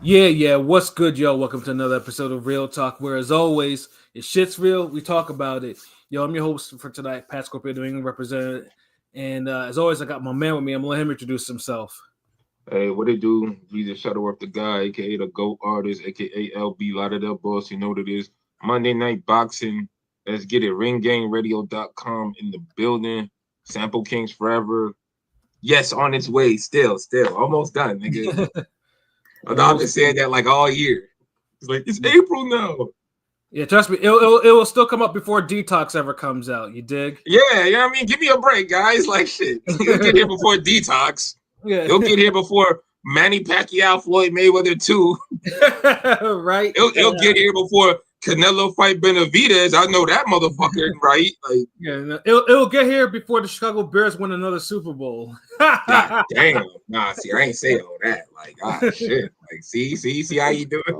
Yeah. What's good, yo? Welcome to another episode of Real Talk, where, as always, if shit's real, we talk about it. Yo, I'm your host for tonight, Pat Scorpio, New England representative. And as always, I got my man with me. I'm gonna let him introduce himself. Hey, what it do? Jesus Shuttleworth, the guy, aka the GOAT artist, aka LB Lauderdale Boss. You know what it is. Monday Night Boxing. Let's get it. RingGameRadio.com in the building. Sample Kings Forever. Yes, on its way. Still. Almost done, nigga. I've been saying that like all year. It's like, it's April now. Yeah, trust me, it will still come up before Detox ever comes out. You dig? Yeah, you know what I mean? Give me a break, guys. Like, shit. You'll get here before Detox. Yeah. You'll get here before Manny Pacquiao, Floyd Mayweather 2. Right? He'll get here before Canelo fight Benavidez. I know that motherfucker, right? Like, yeah, it'll get here before the Chicago Bears win another Super Bowl. God damn. Nah, see, I ain't say all that. Like, shit. Like, see how you do it?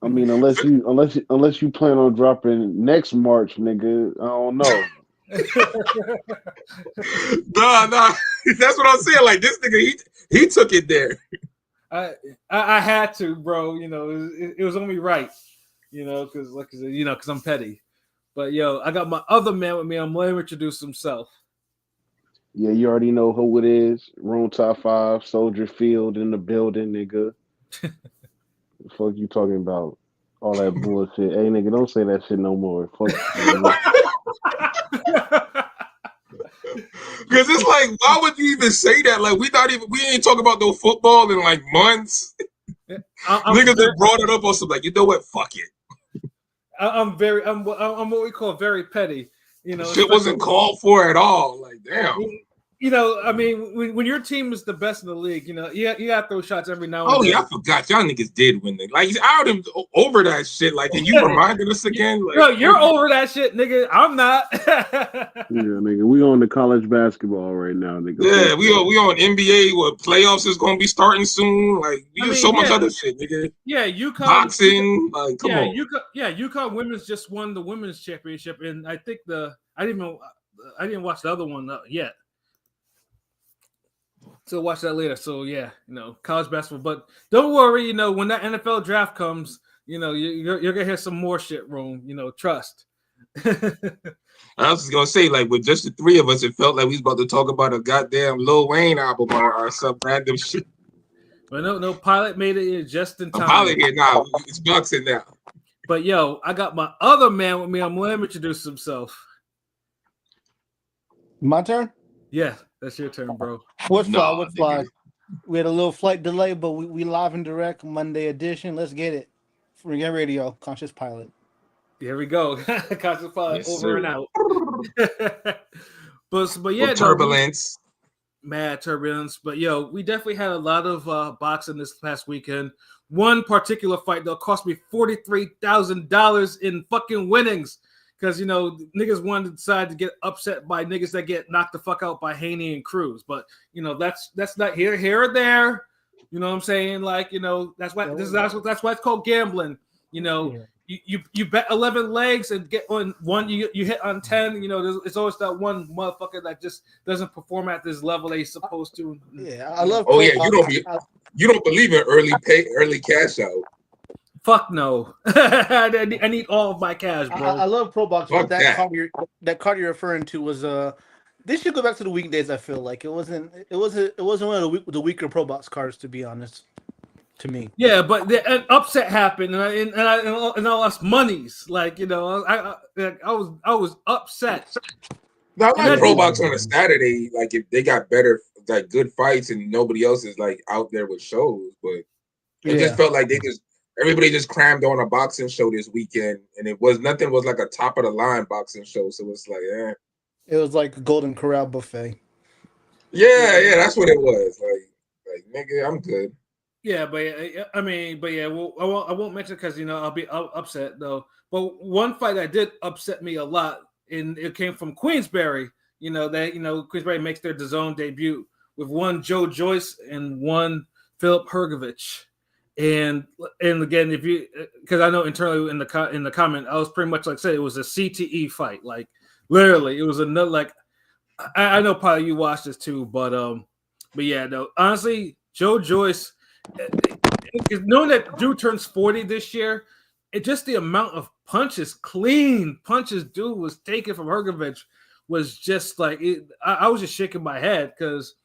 I mean, unless you plan on dropping next March, nigga, I don't know. Nah. That's what I'm saying. Like, this nigga, he took it there. I had to, bro. You know, it was only right. You know, because I'm petty. But yo, I got my other man with me. I'm letting him introduce himself. Yeah, you already know who it is. Room top 5, Soldier Field in the building, nigga. The fuck you talking about? All that bullshit. Hey, nigga, don't say that shit no more. Fuck. Because it's like, why would you even say that? Like, we ain't talking about no football in like months. Niggas just brought it up on some like, you know what? Fuck it. I'm what we call very petty. You know, shit wasn't called for at all. Like, damn. You know, I mean, when your team is the best in the league, you know, you got to throw shots every now and then. Oh, yeah, I forgot. Y'all niggas did win. Like, I would over that shit. Like, and you reminded us again. Like, bro, you're over that shit, nigga. I'm not. Yeah, nigga, we on the college basketball right now, nigga. Yeah, we on NBA. What playoffs is gonna be starting soon? Like, so much other shit, nigga. Yeah, UConn boxing. Like, come on. UConn women's just won the women's championship, and I think I didn't watch the other one yet. So watch that later. So yeah, you know, college basketball. But don't worry, you know, when that NFL draft comes, you know, you're gonna hear some more shit room. You know, trust. I was just gonna say, like, with just the three of us, it felt like we was about to talk about a goddamn Lil Wayne album or some random shit. But no, Pilot made it just in time. Pilot here now. It's boxing now. But yo, I got my other man with me. I'm letting him introduce himself. My turn? Yeah, that's your turn, bro. What's fly? We had a little flight delay, but we live and direct Monday edition. Let's get it. Ring Game Radio, Conscious Pilot. Here we go. Conscious Pilot, yes, over sir. And out. but yeah, turbulence. Mad turbulence. But yo, we definitely had a lot of boxing this past weekend. One particular fight that cost me $43,000 in fucking winnings. Because, you know, niggas wanted to decide to get upset by niggas that get knocked the fuck out by Haney and Cruz. But, you know, that's not here or there. You know what I'm saying? Like, you know, that's why it's called gambling. You know, you bet 11 legs and get on one, you hit on 10. You know, it's always that one motherfucker that just doesn't perform at this level they're supposed to. Yeah, I love. Oh yeah, you don't believe in early cash out. Fuck no. I need all of my cash, bro. I love pro boxing. That card you're referring to was this should go back to the weekdays. I feel like it wasn't one of the weaker pro box cards, to be honest. To me, yeah, but an upset happened, and I lost monies. Like, you know, I was upset. Now, I like pro box on a Saturday. Like, if they got better, like, good fights, and nobody else is like out there with shows, but it just felt like everybody just crammed on a boxing show this weekend, and nothing was like a top of the line boxing show. So it's like, it was like a Golden Corral buffet. Yeah, that's what it was. Like nigga, I'm good. Yeah, but well, I won't mention because, you know, I'll be upset though. But one fight that did upset me a lot, and it came from Queensberry. You know that Queensberry makes their DAZN debut with one Joyce and one Philip Hrgovic. And again, because I know internally in the comment, I was pretty much like said it was a CTE fight. Like, literally, it was another, like, I know probably you watched this too, but yeah, no, honestly, Joyce, knowing that dude turns 40 this year, it just the amount of clean punches dude was taking from Hrgovic was just like I was just shaking my head because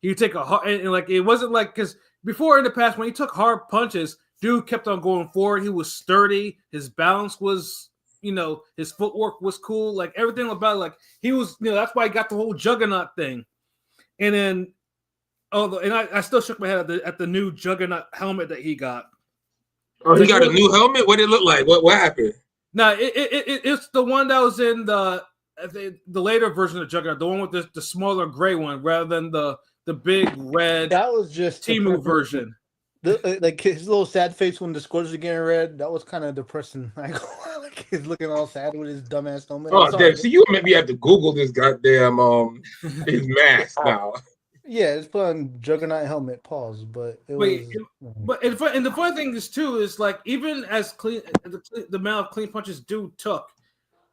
he would take a hard and like it wasn't like because before in the past when he took hard punches, dude kept on going forward. He was sturdy, his balance was his footwork was cool, like everything about it, like he was that's why he got the whole juggernaut thing. And then I still shook my head at the new juggernaut helmet that he got. Oh, he got a new helmet? What did it look like? What happened? No, it's the one that was in the later version of Juggernaut, the one with the smaller gray one, rather than the big red. That was just Tszyu version. Like his little sad face when the scores are getting red. That was kind of depressing. Like he's looking all sad with his dumbass helmet. Oh, damn! So you maybe have to Google this goddamn his mask now. Yeah, it's put on Juggernaut helmet. Pause, but and the funny thing is too is like even as clean the amount of clean punches dude took,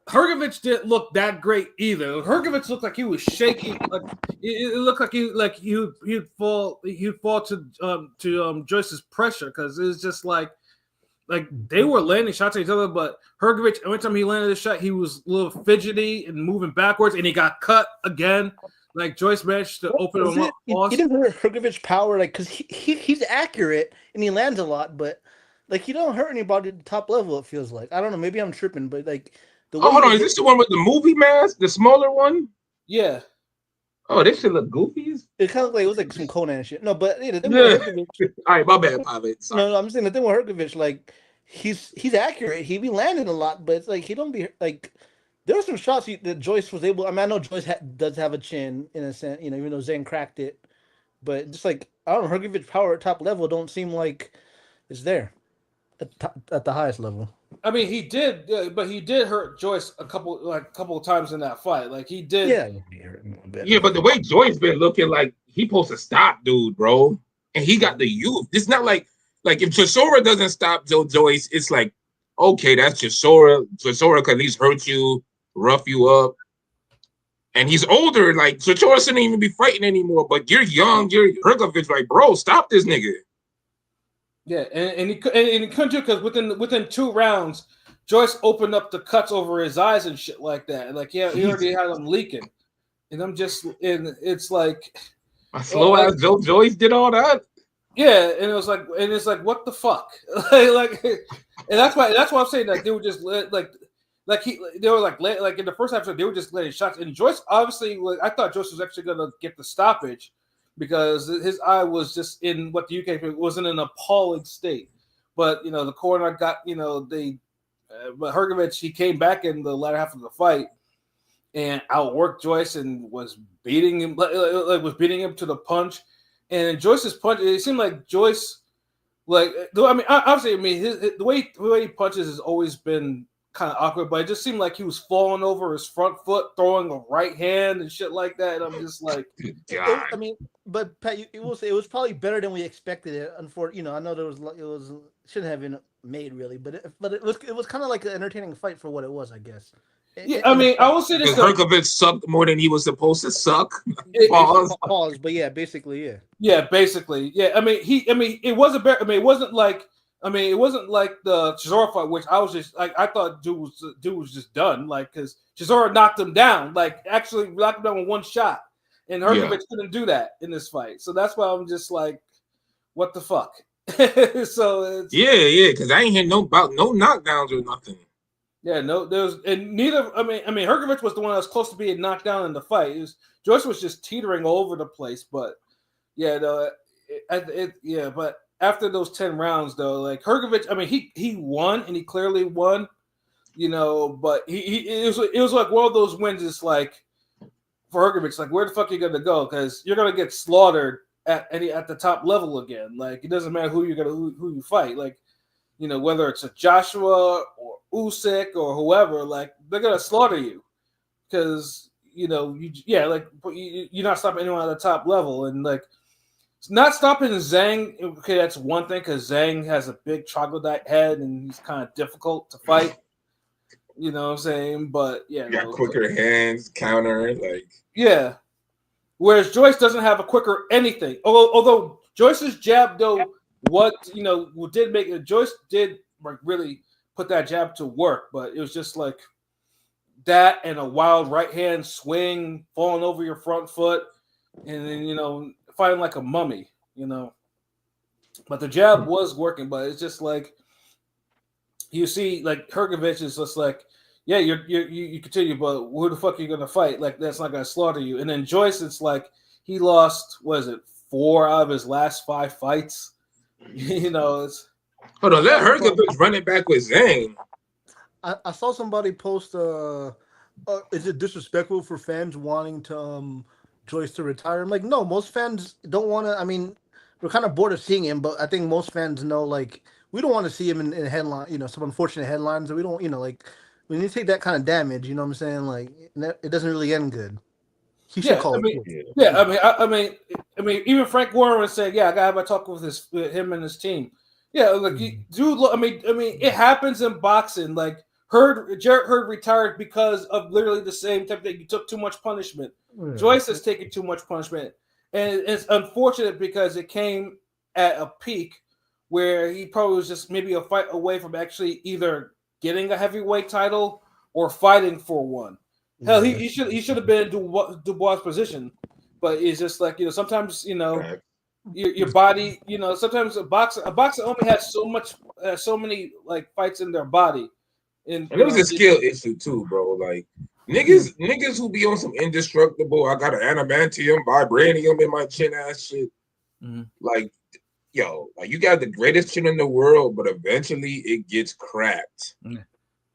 Hrgovic didn't look that great either. Hrgovic looked like he was shaking. Like it looked like he'd fall to Joyce's pressure because it was just like they were landing shots at each other, but Hrgovic every time he landed a shot he was a little fidgety and moving backwards, and he got cut again. Like Joyce managed to open him up. He didn't hurt Hrgovic's power, like because he's accurate and he lands a lot, but like he don't hurt anybody at the top level. It feels like I don't know. Maybe I'm tripping, but like hold on, is this the one with the movie mask, the smaller one? Yeah. Oh, this shit look goofy. It kind of like it was like some Conan shit. No, but the thing with Hrgovic, all right, my bad, pilot. No, I'm saying the thing with Hrgovic, like he's accurate. He be landing a lot, but it's like he don't be like. There were some shots that Joyce was able. I mean, I know Joyce does have a chin in a sense, even though Zhang cracked it. But just like I don't know, Hrgovic's power at top level don't seem like it's there at the highest level. I mean, he did, but he did hurt Joyce a couple of times in that fight. Like he did. Yeah, but the way Joyce been looking, like he supposed to stop, dude, bro, and he got the youth. It's not like if Chisora doesn't stop Joyce, it's like okay, that's Chisora. Chisora can at least hurt you. Rough you up, and he's older. Like Chisora shouldn't even be fighting anymore. But you're young. You're Hrgovic. Like, bro, stop this nigga. Yeah, and he couldn't do it because within 2 rounds, Joyce opened up the cuts over his eyes and shit like that. And like, he already had them leaking, and it's like a slow ass Joyce did all that. Yeah, and it's like what the fuck, like, and that's why I'm saying that they were just they were like in the first episode they were just letting shots, and Joyce obviously I thought Joyce was actually gonna get the stoppage because his eye was just in what the UK was in an appalling state, but the corner got but Hrgovic he came back in the latter half of the fight and outworked Joyce and was beating him to the punch, and Joyce's punch it seemed like Joyce the way he punches has always been kind of awkward, but it just seemed like he was falling over his front foot, throwing a right hand and shit like that. And I'm just like, but Pat, it was probably better than we expected it. Unfortunately, I know it shouldn't have been made really, but it was kind of like an entertaining fight for what it was, I guess. I will say this: Hrgovic sucked more than he was supposed to suck. Pause, but yeah, basically, yeah. Yeah, basically, yeah. It wasn't better. It wasn't like the Chisora fight, which I was just like, I thought dude was just done, like because Chisora knocked him down, like actually knocked him down with one shot, and Hrgovic couldn't do that in this fight. So that's why I'm just like, what the fuck? So because I ain't hear about no knockdowns or nothing. Yeah, no, neither. Hrgovic was the one that was close to being knocked down in the fight. Joyce was just teetering all over the place, but but after those 10 rounds, though, like Hrgovic, he won and he clearly won, but it was like one of those wins. It's like for Hrgovic, like where the fuck are you gonna go? Because you're gonna get slaughtered at the top level again. Like it doesn't matter who you fight. Like whether it's a Joshua or Usyk or whoever, like they're gonna slaughter you because you're not stopping anyone at the top level, and like not stopping Zhang. Okay, that's one thing because Zhang has a big troglodyte head and he's kind of difficult to fight. You know what I'm saying? But got quicker hands, counter, Whereas Joyce doesn't have a quicker anything. Although Joyce's jab though what did make it. Joyce did really put that jab to work, but it was just like that and a wild right hand swing, falling over your front foot, and then fighting like a mummy. But the jab was working, but it's just like you see, like Hrgovic is just like, yeah, you continue, but who the fuck are you gonna fight? Like that's not gonna slaughter you. And then Joyce, it's like he lost, what is it, 4 out of his last 5 fights. It's hold on, let Hrgovic run it back with Zhang. I saw somebody post. Is it disrespectful for fans wanting to Joyce to retire? I'm like, no, most fans don't want to. I mean, we're kind of bored of seeing him, but I think most fans know, like, we don't want to see him in headline, some unfortunate headlines. We don't, like, when you take that kind of damage, you know what I'm saying? Like, it doesn't really end good. He should call it. Yeah, I mean, even Frank Warren was saying, yeah, I got to talk with him and his team. Yeah, like, dude, I mean, it happens in boxing. Like, Jarrett Hurd retired because of literally the same type that you took too much punishment. Yeah. Joyce has taken too much punishment. And it's unfortunate because it came at a peak where he probably was just maybe a fight away from actually either getting a heavyweight title or fighting for one. Hell, he should have been in Dubois' position, but it's just like sometimes your body sometimes a boxer only has so many like fights in their body, and it was a skill issue too, bro. Like niggas who be on some indestructible, I got an adamantium, vibranium in my chin ass shit. Like, yo, like you got the greatest chin in the world, but eventually it gets cracked.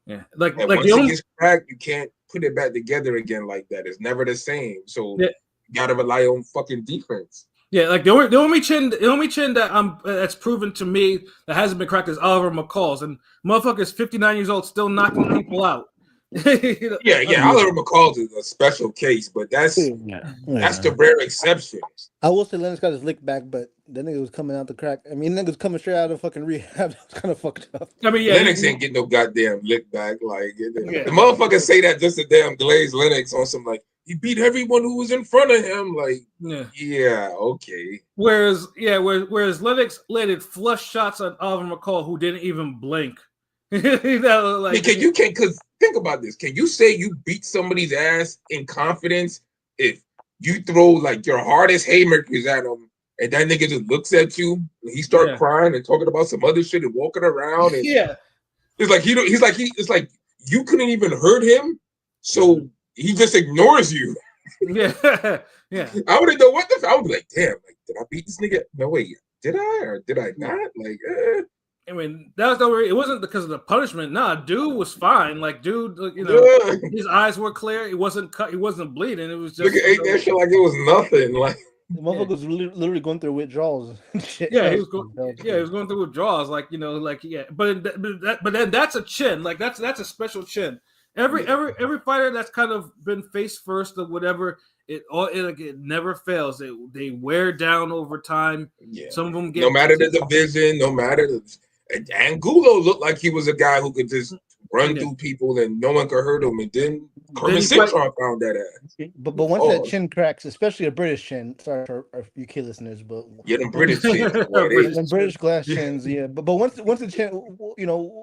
Yeah, like once it gets cracked, you can't put it back together again like that. It's never the same. So you gotta rely on fucking defense. Yeah, like the only chin that that's proven to me that hasn't been cracked is Oliver McCall's, and motherfucker's 59 years old still knocking people out. Yeah. Oliver McCall's is a special case, but that's the rare exception. I will say Lennox got his lick back, but that nigga was coming out the crack. I mean, nigga was coming straight out of fucking rehab. It was kind of fucked up. I mean, Lennox ain't getting no goddamn lick back. Like the motherfuckers say that just to damn glaze Lennox on some like he beat everyone who was in front of him. Like, yeah, okay. Whereas Lennox landed flush shots on Oliver McCall, who didn't even blink. Because think about this. Can you say you beat somebody's ass in confidence if you throw like your hardest haymakers at him and that nigga just looks at you and he start crying and talking about some other shit and walking around and it's like you couldn't even hurt him, so he just ignores you. Yeah. I wouldn't know what I would be like, damn, like did I beat this nigga? No wait, did I or did I not? Like I mean, that was no. It wasn't because of the punishment. Nah, dude was fine. Like, dude, his eyes were clear. It wasn't cut. He wasn't bleeding. It was just ate that shit like it was nothing. Like the motherfucker was literally going through withdrawals. Yeah, he was going through withdrawals. Like But then that's a chin. Like that's a special chin. Every fighter that's kind of been face first or whatever, it never fails. They wear down over time. Yeah. Some of them get no matter the division, no matter Angulo looked like he was a guy who could just run through people and no one could hurt him. And then Kermit Cintron found that ass. But once that chin cracks, especially a British chin. Sorry for our UK listeners, but them British chins, them British glass chins, yeah. But once the chin,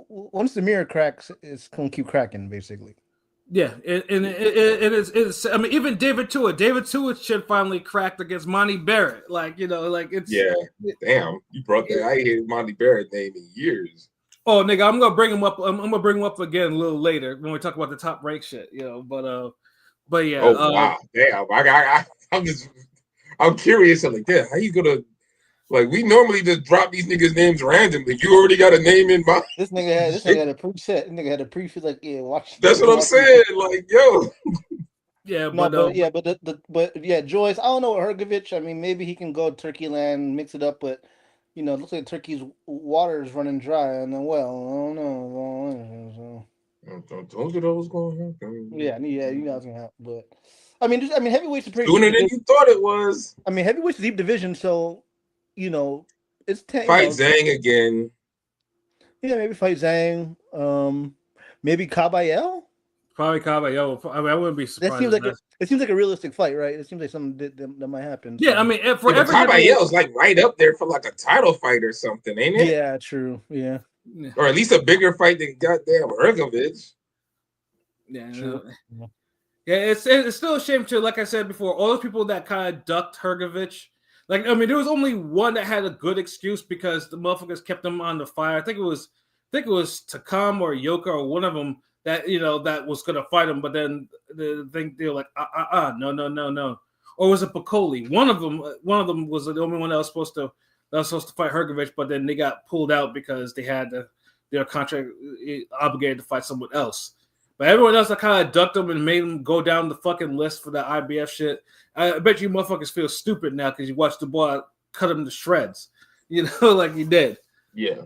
once the mirror cracks, it's gonna keep cracking basically. Yeah, and it's. I mean, even David Tszyu chin finally cracked against Monty Barrett. Like it's. Yeah, damn, you brought that. I ain't heard Monty Barrett name in years. Oh, nigga, I'm gonna bring him up. I'm gonna bring him up again a little later when we talk about the top rank shit. But yeah. Oh wow, damn! I'm curious. I'm like, damn, how you gonna? Like, we normally just drop these niggas' names randomly. You already got a name in mind. This nigga had a preset. This nigga had a preset. Like, yeah, watch. That's what I'm saying. Like, yo. Yeah, but Joyce. I don't know what Hrgovic. I mean, maybe he can go Turkey land, mix it up, but it looks like Turkey's water is running dry and then well. I don't know. I told you that was going to happen. Yeah, you know it's gonna happen. But I mean, heavyweight's a pretty sooner than you thought it was. I mean, heavyweight's a deep division, so. It's fight Zhang again. Yeah, maybe fight Zhang. Maybe Caballel. Probably Kaba. Yo, I mean, I wouldn't be surprised. It seems like a realistic fight, right? It seems like something that might happen. Yeah, I mean, for every Caballero's like right up there for like a title fight or something, ain't it? Yeah, true. Yeah, or at least a bigger fight than goddamn Hrgovic. Yeah, true. Yeah, it's still a shame too. Like I said before, all those people that kind of ducked Hrgovic. Like, I mean, there was only one that had a good excuse because the motherfuckers kept them on the fire. I think it was Takam or Yoka or one of them that that was gonna fight him, but then they were like, no. Or was it Piccoli? One of them was the only one that was supposed to fight Hrgovic, but then they got pulled out because they had their contract obligated to fight someone else. But everyone else, I kind of ducked them and made them go down the fucking list for the IBF shit. I bet you motherfuckers feel stupid now because you watched the boy cut them to shreds, like you did. Yeah.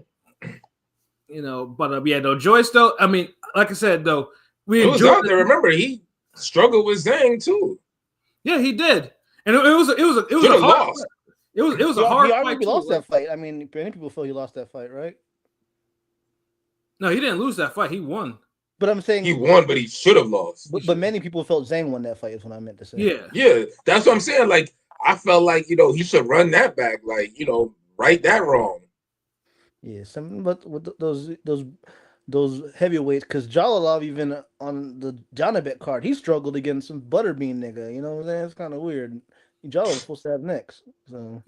But no, Joyce though. I mean, like I said though, it was out there. Remember, he struggled with Zhang too. Yeah, he did, and it was a hard fight. It was a hard fight. He lost that fight. I mean, many people feel he lost that fight, right? No, he didn't lose that fight. He won. But I'm saying he won, but he should have lost. But many people felt Zhang won that fight. Is what I meant to say. Yeah, that's what I'm saying. Like, I felt like he should run that back. Like, right that wrong. Yeah, but with those heavyweights, because Jalalov even on the Janabek card, he struggled against some butterbean nigga. You know what I'm saying? It's kind of weird. Jalal was supposed to have next. So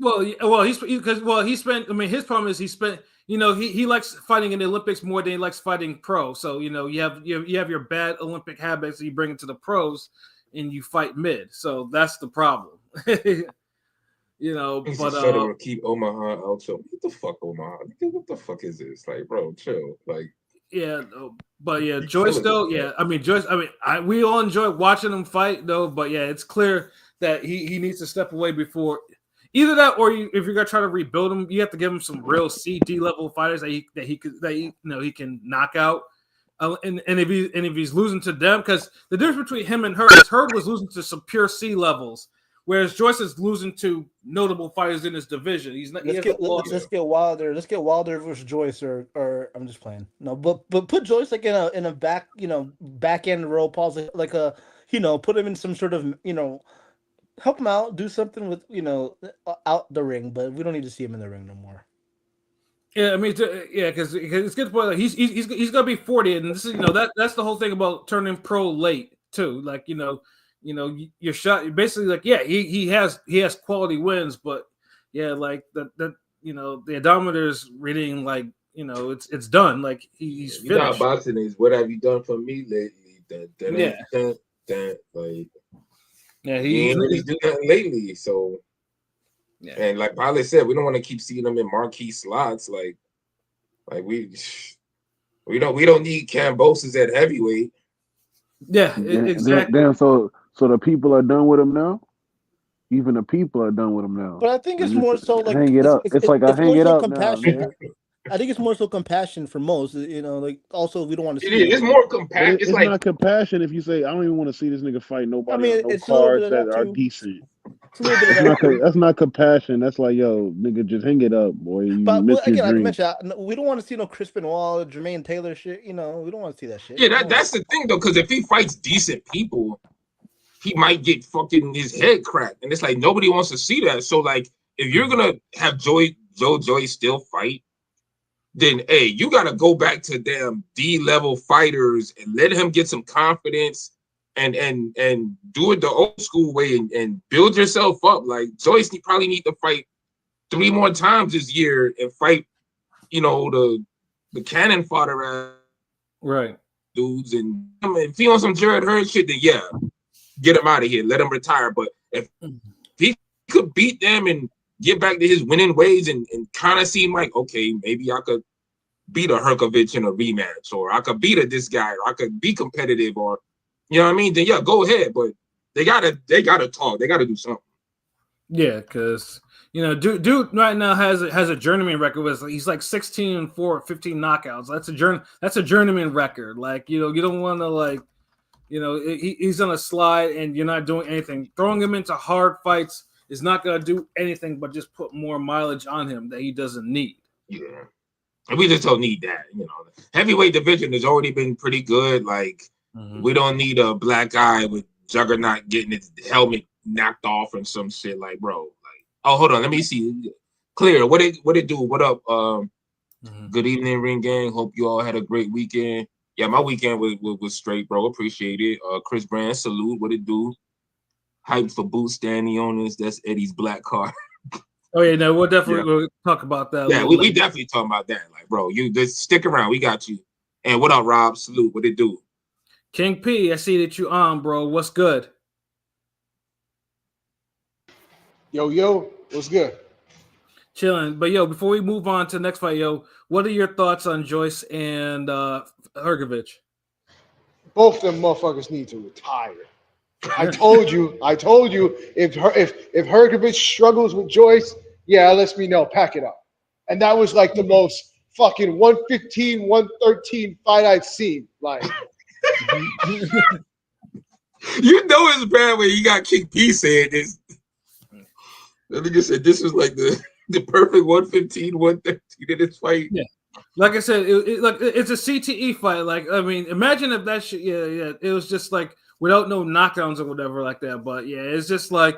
he spent. I mean, his problem is he spent. He likes fighting in the Olympics more than he likes fighting pro. So you have your bad Olympic habits, you bring it to the pros, and you fight mid. So that's the problem. He's just trying to keep Omaha out. So what the fuck, Omaha? What the fuck is this? Like, bro, chill. Like, yeah, but yeah, Joyce though. Yeah, I mean Joyce. I mean, we all enjoy watching him fight though. But yeah, it's clear that he needs to step away before either that, or if you're gonna try to rebuild him, you have to give him some real CD level fighters that he can knock out. And if he's losing to them, because the difference between him and Hrg was losing to some pure C levels. Whereas Joyce is losing to notable fighters in his division. Let's get Wilder. Let's get Wilder versus Joyce, or I'm just playing. No, but put Joyce like in a back end role, pause like a put him in some sort of help him out, do something with out the ring. But we don't need to see him in the ring no more. Yeah, I mean, because it's good to point. Like he's gonna be 40, and this is that's the whole thing about turning pro late too. Like your shot basically like he has quality wins, but like that the odometer's reading like it's done, like he's finished. Not boxing is what have you done for me lately? He ain't really do nothing lately. So and like Pilot said, we don't want to keep seeing him in marquee slots. Like we don't need Cambosos at heavyweight. Yeah, exactly. Damn, so the people are done with him now? Even the people are done with him now. But I think it's more so like hang it up. It's like I hang it up compassion. now, man. I think it's more so compassion for most. Like also we don't want to see it's more compassion. It's like not compassion if you say I don't even want to see this nigga fight nobody. I mean, on no it's cards that are decent. That's not compassion. That's like, yo, nigga, just hang it up, boy. You miss your dream. Like I mentioned, we don't want to see no Crispin Wall, Jermaine Taylor shit. We don't want to see that shit. Yeah, that's the thing though, because if he fights decent people, he might get fucking his head cracked, and it's like nobody wants to see that. So like, if you're gonna have Joyce still fight, then hey, you gotta go back to damn D-level fighters and let him get some confidence. And do it the old school way and build yourself up. Like Joyce, you probably need to fight 3 more times this year and fight, the cannon fodder right dudes. And if he on some Jared Hurd shit, then get him out of here, let him retire. But if he could beat them and get back to his winning ways and kind of seem like, okay, maybe I could beat a Hrgovic in a rematch, or I could beat this guy, or I could be competitive, or you know what I mean? Then go ahead, but they gotta talk. They gotta do something. Yeah, because dude right now has a journeyman record with he's like 16-4, 15 knockouts. That's a journeyman record. Like you don't want to like he's on a slide and you're not doing anything. Throwing him into hard fights is not gonna do anything but just put more mileage on him that he doesn't need. Yeah, and we just don't need that. The heavyweight division has already been pretty good. Like. We don't need a black eye with Juggernaut getting his helmet knocked off and some shit. Like, bro, like, oh, hold on, let me see. Clear, what it do? What up? Good evening, Ring Gang. Hope you all had a great weekend. Yeah, my weekend was straight, bro. Appreciate it. Chris Brand, salute. What it do? Hype for boot Stanionis. That's Eddie's black car. Oh yeah, no, we'll definitely talk about that. Yeah, we definitely talking about that. Like, bro, you just stick around. We got you. And what up, Rob? Salute. What it do? King P, I see that you on, bro. What's good? Yo, what's good? Chilling. But yo, before we move on to the next fight, yo, what are your thoughts on Joyce and Hrgovic? Both them motherfuckers need to retire. I told you. If Hrgovic struggles with Joyce, yeah, let me know. Pack it up. And that was like the most fucking 115, 113 fight I'd seen. Like, you know it's bad when you got King P saying this. That nigga said this was like the perfect 115, 113 in this fight. Yeah. Like I said, it's a CTE fight. Like, I mean, imagine if that shit, it was just like without no knockdowns or whatever like that. But yeah, it's just like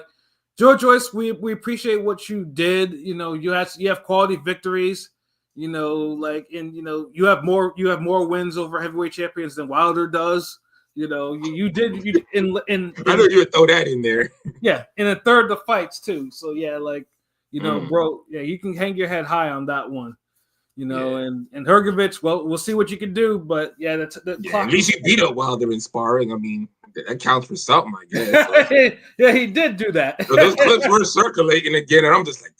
Joyce, we appreciate what you did. You know, you have quality victories. You know, like, and you know, you have more wins over heavyweight champions than Wilder does. You know, you did in I know you would throw that in there. Yeah, in a third of the fights too. So yeah, like, you know, bro, yeah, you can hang your head high on that one. You know, and Hrgovic, well, we'll see what you can do, but yeah, at least he beat up Wilder in sparring. I mean, that counts for something, I guess. So. Yeah, he did do that. So those clips were circulating again, and I'm just like,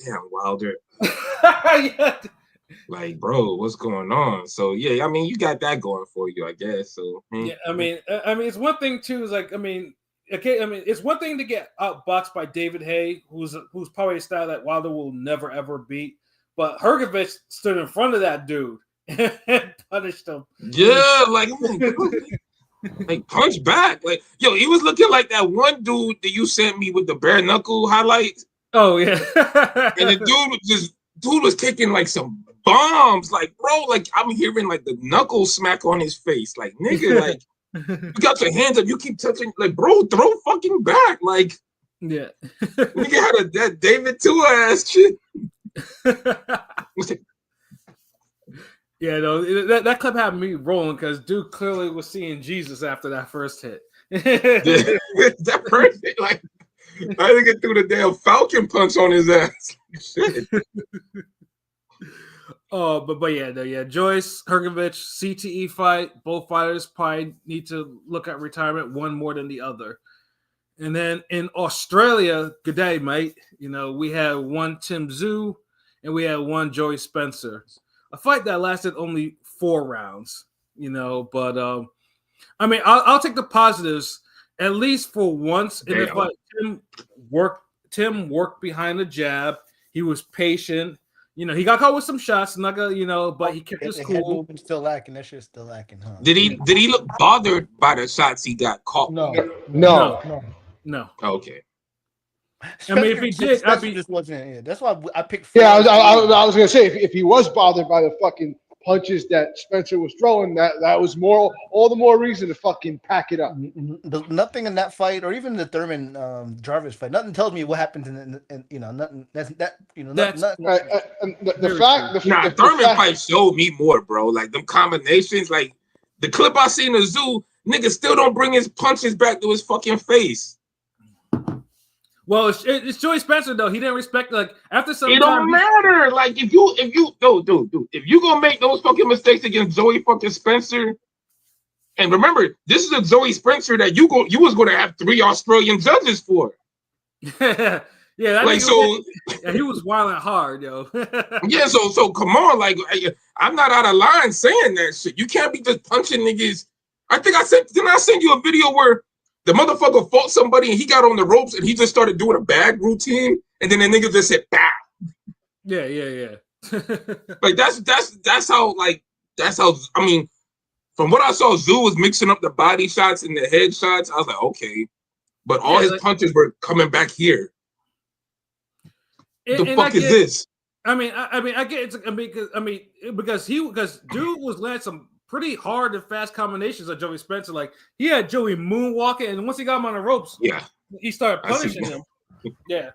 damn, Wilder. Yeah. Like, bro, what's going on? So yeah, I mean, you got that going for you, I guess. So yeah, I mean, it's one thing too. Is like, it's one thing to get outboxed by David Haye, who's probably a style that Wilder will never ever beat. But Hrgovic stood in front of that dude and punished him. Yeah, like punch back. Like, yo, he was looking like that one dude that you sent me with the bare knuckle highlights. Oh yeah, and the dude was kicking like some bombs. Like, bro, like I'm hearing like the knuckle smack on his face. Like, nigga, like you got your hands up, you keep touching. Like, bro, throw fucking back. Like, yeah, nigga had that David Tua ass shit. Yeah, no, that clip had me rolling because dude clearly was seeing Jesus after that first hit. That first hit, like I think it threw the damn Falcon punch on his ass. Shit. Oh, but yeah, Joyce, Hrgovic, CTE fight. Both fighters probably need to look at retirement, one more than the other. And then in Australia, good day, mate. You know, we had one Tszyu and we had one Joey Spencer. A fight that lasted only 4 rounds, you know, but I mean, I'll take the positives. At least for once in the fight, Tim worked behind the jab. He was patient. You know, he got caught with some shots, but he kept his cool. Still lacking. That shit's still lacking, huh? Did he look bothered by the shots he got caught? No. Okay. I mean, if he did, just wasn't. Yeah, that's why I picked. Yeah, I was gonna say if he was bothered by the fucking punches that Spencer was throwing, that was all the more reason to fucking pack it up. Nothing in that fight, or even the Thurman Jarvis fight, nothing tells me what happened in nothing. The Thurman fight showed me more, bro. Like them combinations, like the clip I seen of Tszyu, nigga still don't bring his punches back to his fucking face. Well, it's Joey Spencer though. He didn't respect after some. It don't matter. Like if you gonna make those fucking mistakes against Joey fucking Spencer, and remember this is a Joey Spencer that you was gonna have 3 Australian judges for. Yeah, like he was wilding hard, yo. Yeah, so come on, like I'm not out of line saying that shit. You can't be just punching niggas. Didn't I send you a video where the motherfucker fought somebody and he got on the ropes and he just started doing a bag routine and then the nigga just said bow. Yeah. Like that's how I mean, from what I saw, Tszyu was mixing up the body shots and the head shots. I was like, okay, but all his punches were coming back here. The fuck is this? I mean, I get it. Because dude was landing some pretty hard and fast combinations of Joey Spencer. Like he had Joey moonwalking, and once he got him on the ropes, he started punishing him. Yeah.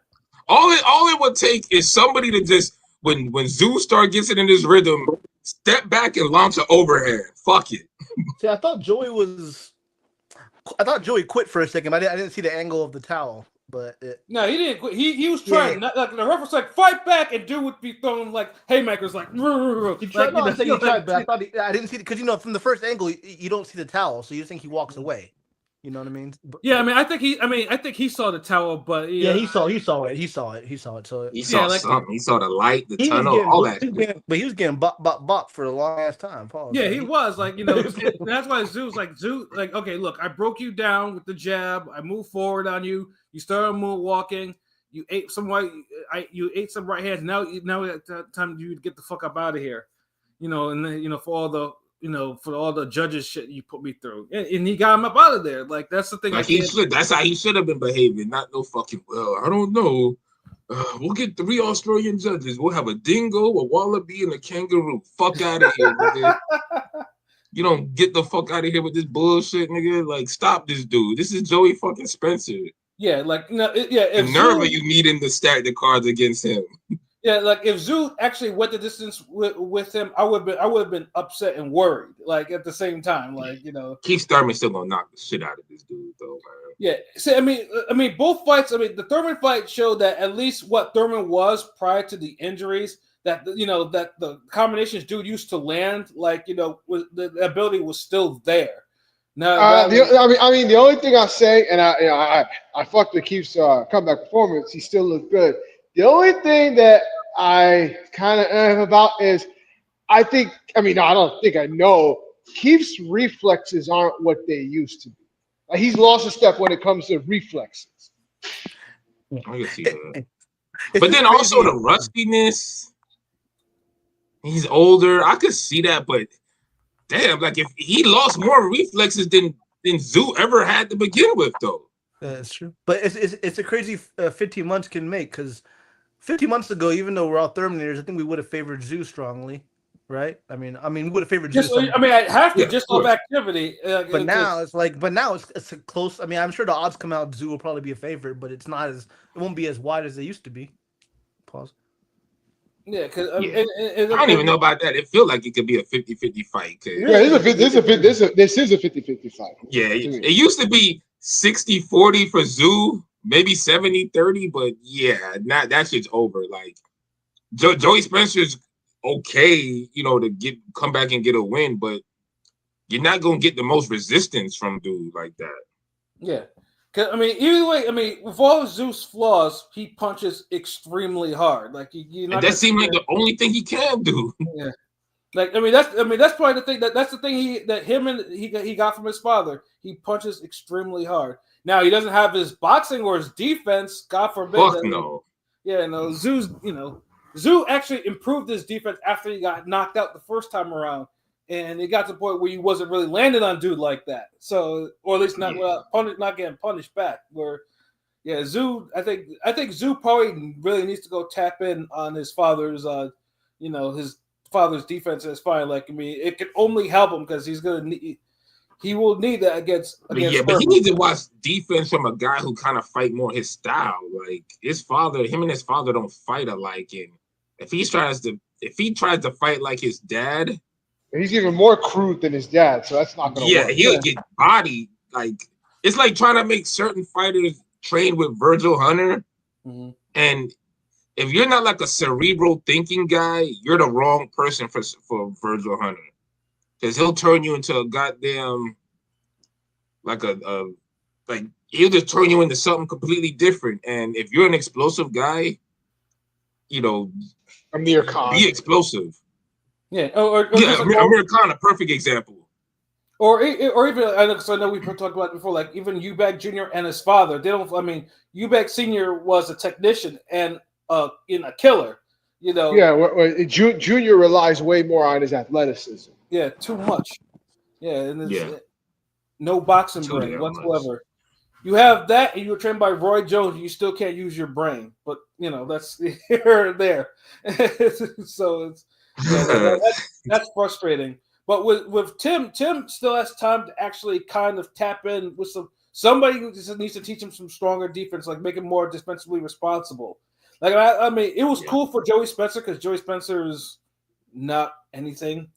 All it would take is somebody to just when Tszyu start gets it in his rhythm, step back and launch an overhand. Fuck it. See, I thought Joey quit for a second. I didn't see the angle of the towel, but no, he didn't quit. He was trying. Yeah. Like the ref was like, fight back, and dude would be throwing like haymakers, like. He tried. No, he tried, but I didn't see it because from the first angle you don't see the towel, so you think he walks away. You know what I mean? Yeah, I think he saw the towel, but he saw it. So he saw something. He saw the light, the tunnel, all that. But he was getting bop for a long ass time. Pause, yeah, he was like, that's why Tszyu, like, okay, look, I broke you down with the jab. I moved forward on you. You started moonwalking. You ate some you ate some right hands. Now it's time you to get the fuck up out of here. And then, for all the. For all the judges shit you put me through, and he got him up out of there. Like that's the thing. Like that's how he should have been behaving. Not no fucking. Well, I don't know. We'll get 3 Australian judges. We'll have a dingo, a wallaby, and a kangaroo. Fuck out of here, nigga. You don't get the fuck out of here with this bullshit, nigga. Like, stop this dude. This is Joey fucking Spencer. Yeah, like no, yeah. If the nerve of you needing to stack the cards against him. Yeah, like if Tszyu actually went the distance with him, I would have been upset and worried. Like at the same time, like Keith Thurman still gonna knock the shit out of this dude, though, man. Yeah, see, I mean, both fights. I mean, the Thurman fight showed that at least what Thurman was prior to the injuries. That that the combinations dude used to land, like was, the ability was still there. Now, the only thing I say, and I fucked with Keith's comeback performance. He still looked good. The only thing that I kind of am about is I don't think I know. Keith's reflexes aren't what they used to be. Like, he's lost a step when it comes to reflexes. I can see that. But then also the rustiness. He's older. I could see that, but damn, like if he lost more reflexes than Tszyu ever had to begin with, though. That's true. But it's a crazy 15 months can make, because 15 months ago, even though we're all Terminators, I think we would have favored Tszyu strongly, right? I mean, we would have favored Tszyu. I have to just off activity. But now it's a close. I mean, I'm sure the odds come out Tszyu will probably be a favorite, but it won't be as wide as they used to be. Pause. Yeah, because I don't even know about that. It feels like it could be a 50-50 fight. Yeah, this is a 50-50 fight. Yeah, it used to be 60-40 for Tszyu, maybe 70-30, but yeah, that shit's over. Like Joey Spencer's okay, to come back and get a win, but you're not gonna get the most resistance from dude like that. Yeah. Either way, with all Tszyu's flaws, he punches extremely hard. Like and that seemed like the only thing he can do. Yeah. Like that's probably the thing that's the thing he got from his father. He punches extremely hard. Now he doesn't have his boxing or his defense. God forbid. Fuck no. Yeah, no. Tszyu actually improved his defense after he got knocked out the first time around, and it got to the point where he wasn't really landing on dude like that. So, or at least not getting punished back. Where, yeah, Tszyu. I think Tszyu probably really needs to go tap in on his father's, his father's defense is fine. Like, it can only help him because he will need that against but he needs to watch defense from a guy who kind of fight more his style. Like him and his father don't fight alike. And if he tries to fight like his dad, he's even more crude than his dad, so that's not gonna work. Yeah, he'll get bodied. Like it's like trying to make certain fighters train with Virgil Hunter, and if you're not like a cerebral thinking guy, you're the wrong person for Virgil Hunter. Because he'll turn you into a goddamn, he'll just turn you into something completely different. And if you're an explosive guy, Amir Khan, be explosive. Yeah, Amir Khan, a perfect example. Or even I know we talked about it before, like even Eubank Jr. and his father. They don't. Eubank Sr. was a technician and a killer. Yeah, Junior relies way more on his athleticism. Yeah, too much. Yeah, and no boxing brain whatsoever. You have that, and you were trained by Roy Jones. You still can't use your brain, but that's here or there. So that's frustrating. But with Tim still has time to actually kind of tap in with somebody who just needs to teach him some stronger defense, like make him more defensively responsible. Like I mean, it was cool for Joey Spencer because Joey Spencer is not anything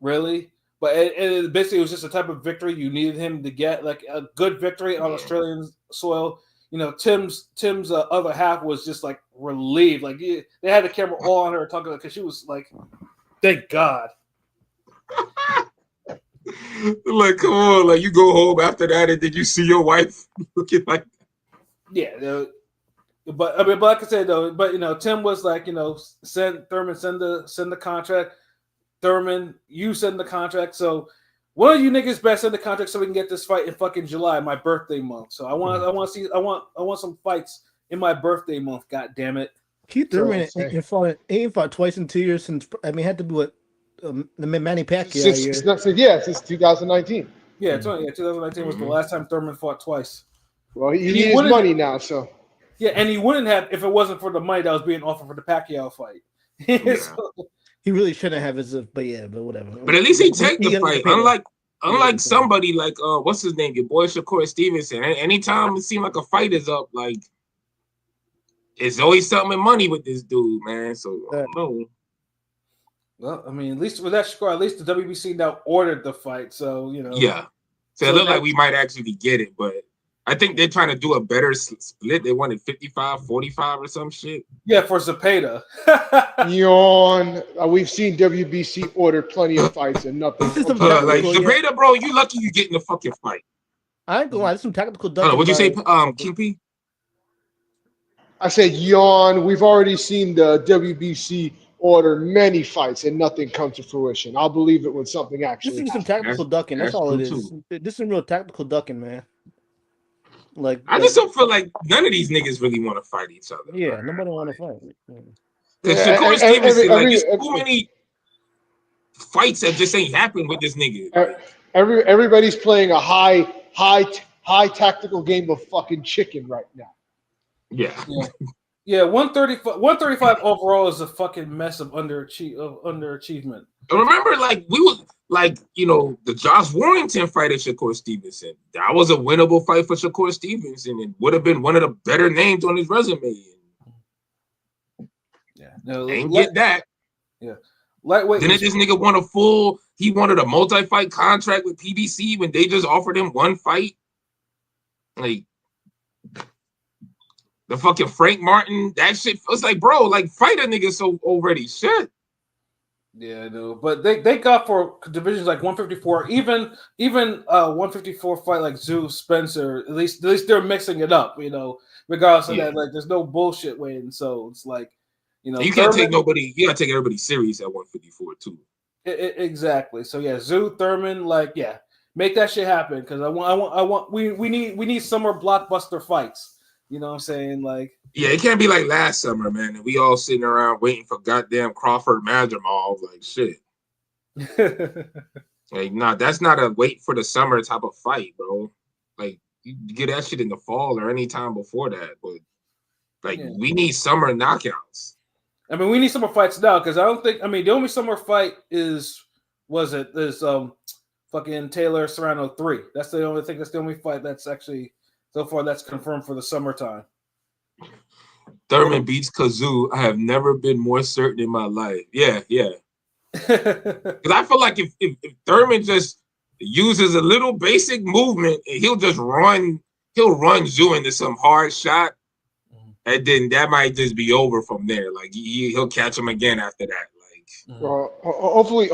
really, but it basically was just a type of victory you needed him to get, like a good victory on Australian soil. You know, Tim's other half was just like relieved. Like they had the camera all on her talking because she was like, "Thank God." Like, come on, like you go home after that, and did you see your wife looking like? Yeah, but I mean, but like I said though, but you know, Tim was like, you know, send the contract. Thurman, you send the contract. So one of you niggas best send the contract so we can get this fight in fucking July, my birthday month. So I want some fights in my birthday month. God damn it. Keith Thurman ain't fought twice in 2 years since. I mean, had to be what the Manny Pacquiao year. Since 2019. Yeah, 2019 was the last time Thurman fought twice. Well, he needs money now, so. Yeah, and he wouldn't have if it wasn't for the money that was being offered for the Pacquiao fight. So, he really shouldn't have but whatever. But at least he take the fight. Unlike somebody like what's his name, your boy Shakur Stevenson. Anytime it seems like a fight is up, like it's always something in money with this dude, man. So I don't know. Well, I mean, at least with that score, at least the WBC now ordered the fight, so you know. Yeah, so it looked like we might actually get it, but I think they're trying to do a better split. They wanted 55-45 or some shit. Yeah, for Zepeda. Yawn. We've seen WBC order plenty of fights and nothing. Like Zepeda, bro, you lucky you get in the fucking fight. I ain't gonna lie, there's some tactical ducking. What'd you say, King P? I said yawn. We've already seen the WBC order many fights and nothing come to fruition. I'll believe it when something actually This is some tactical ducking. That's all it is. This is some real tactical ducking, man. Like I just don't feel like none of these niggas really want to fight each other. Yeah, nobody want to fight. Shakur Stevenson, there's too many fights that just ain't happened with this nigga. Everybody's playing a high tactical game of fucking chicken right now. Yeah, 135 overall is a fucking mess of underachievement. Remember, like we was like, you know, the Josh Warrington fight at Shakur Stevenson. That was a winnable fight for Shakur Stevenson. It would have been one of the better names on his resume. Yeah, no, ain't get that. Yeah, lightweight. Didn't this nigga want he wanted a multi-fight contract with PBC when they just offered him one fight? Like the fucking Frank Martin, that shit. It's like, bro, like fight a nigga so already. Shit. Yeah, no, but they got for divisions like 154, even 154 fight like Tszyu Spencer. At least they're mixing it up, you know. Regardless of that, like there's no bullshit waiting. So it's like, you know, you can't take nobody. You gotta take everybody serious at 154 too. Exactly. So yeah, Tszyu, Thurman, like make that shit happen because we need summer blockbuster fights. You know what I'm saying? Like, yeah, it can't be like last summer, man. And we all sitting around waiting for goddamn Crawford Madrimov. Like, shit. Like, nah, that's not a wait for the summer type of fight, bro. Like, you get that shit in the fall or any time before that. But, like, we need summer knockouts. I mean, we need summer fights now because the only summer fight is fucking Taylor Serrano 3. That's the only fight that's actually. So far, that's confirmed for the summertime. Thurman beats Tszyu. I have never been more certain in my life. Yeah. Because I feel like if Thurman just uses a little basic movement, he'll run Tszyu into some hard shot, and then that might just be over from there. Like he'll catch him again after that. Like, well, hopefully,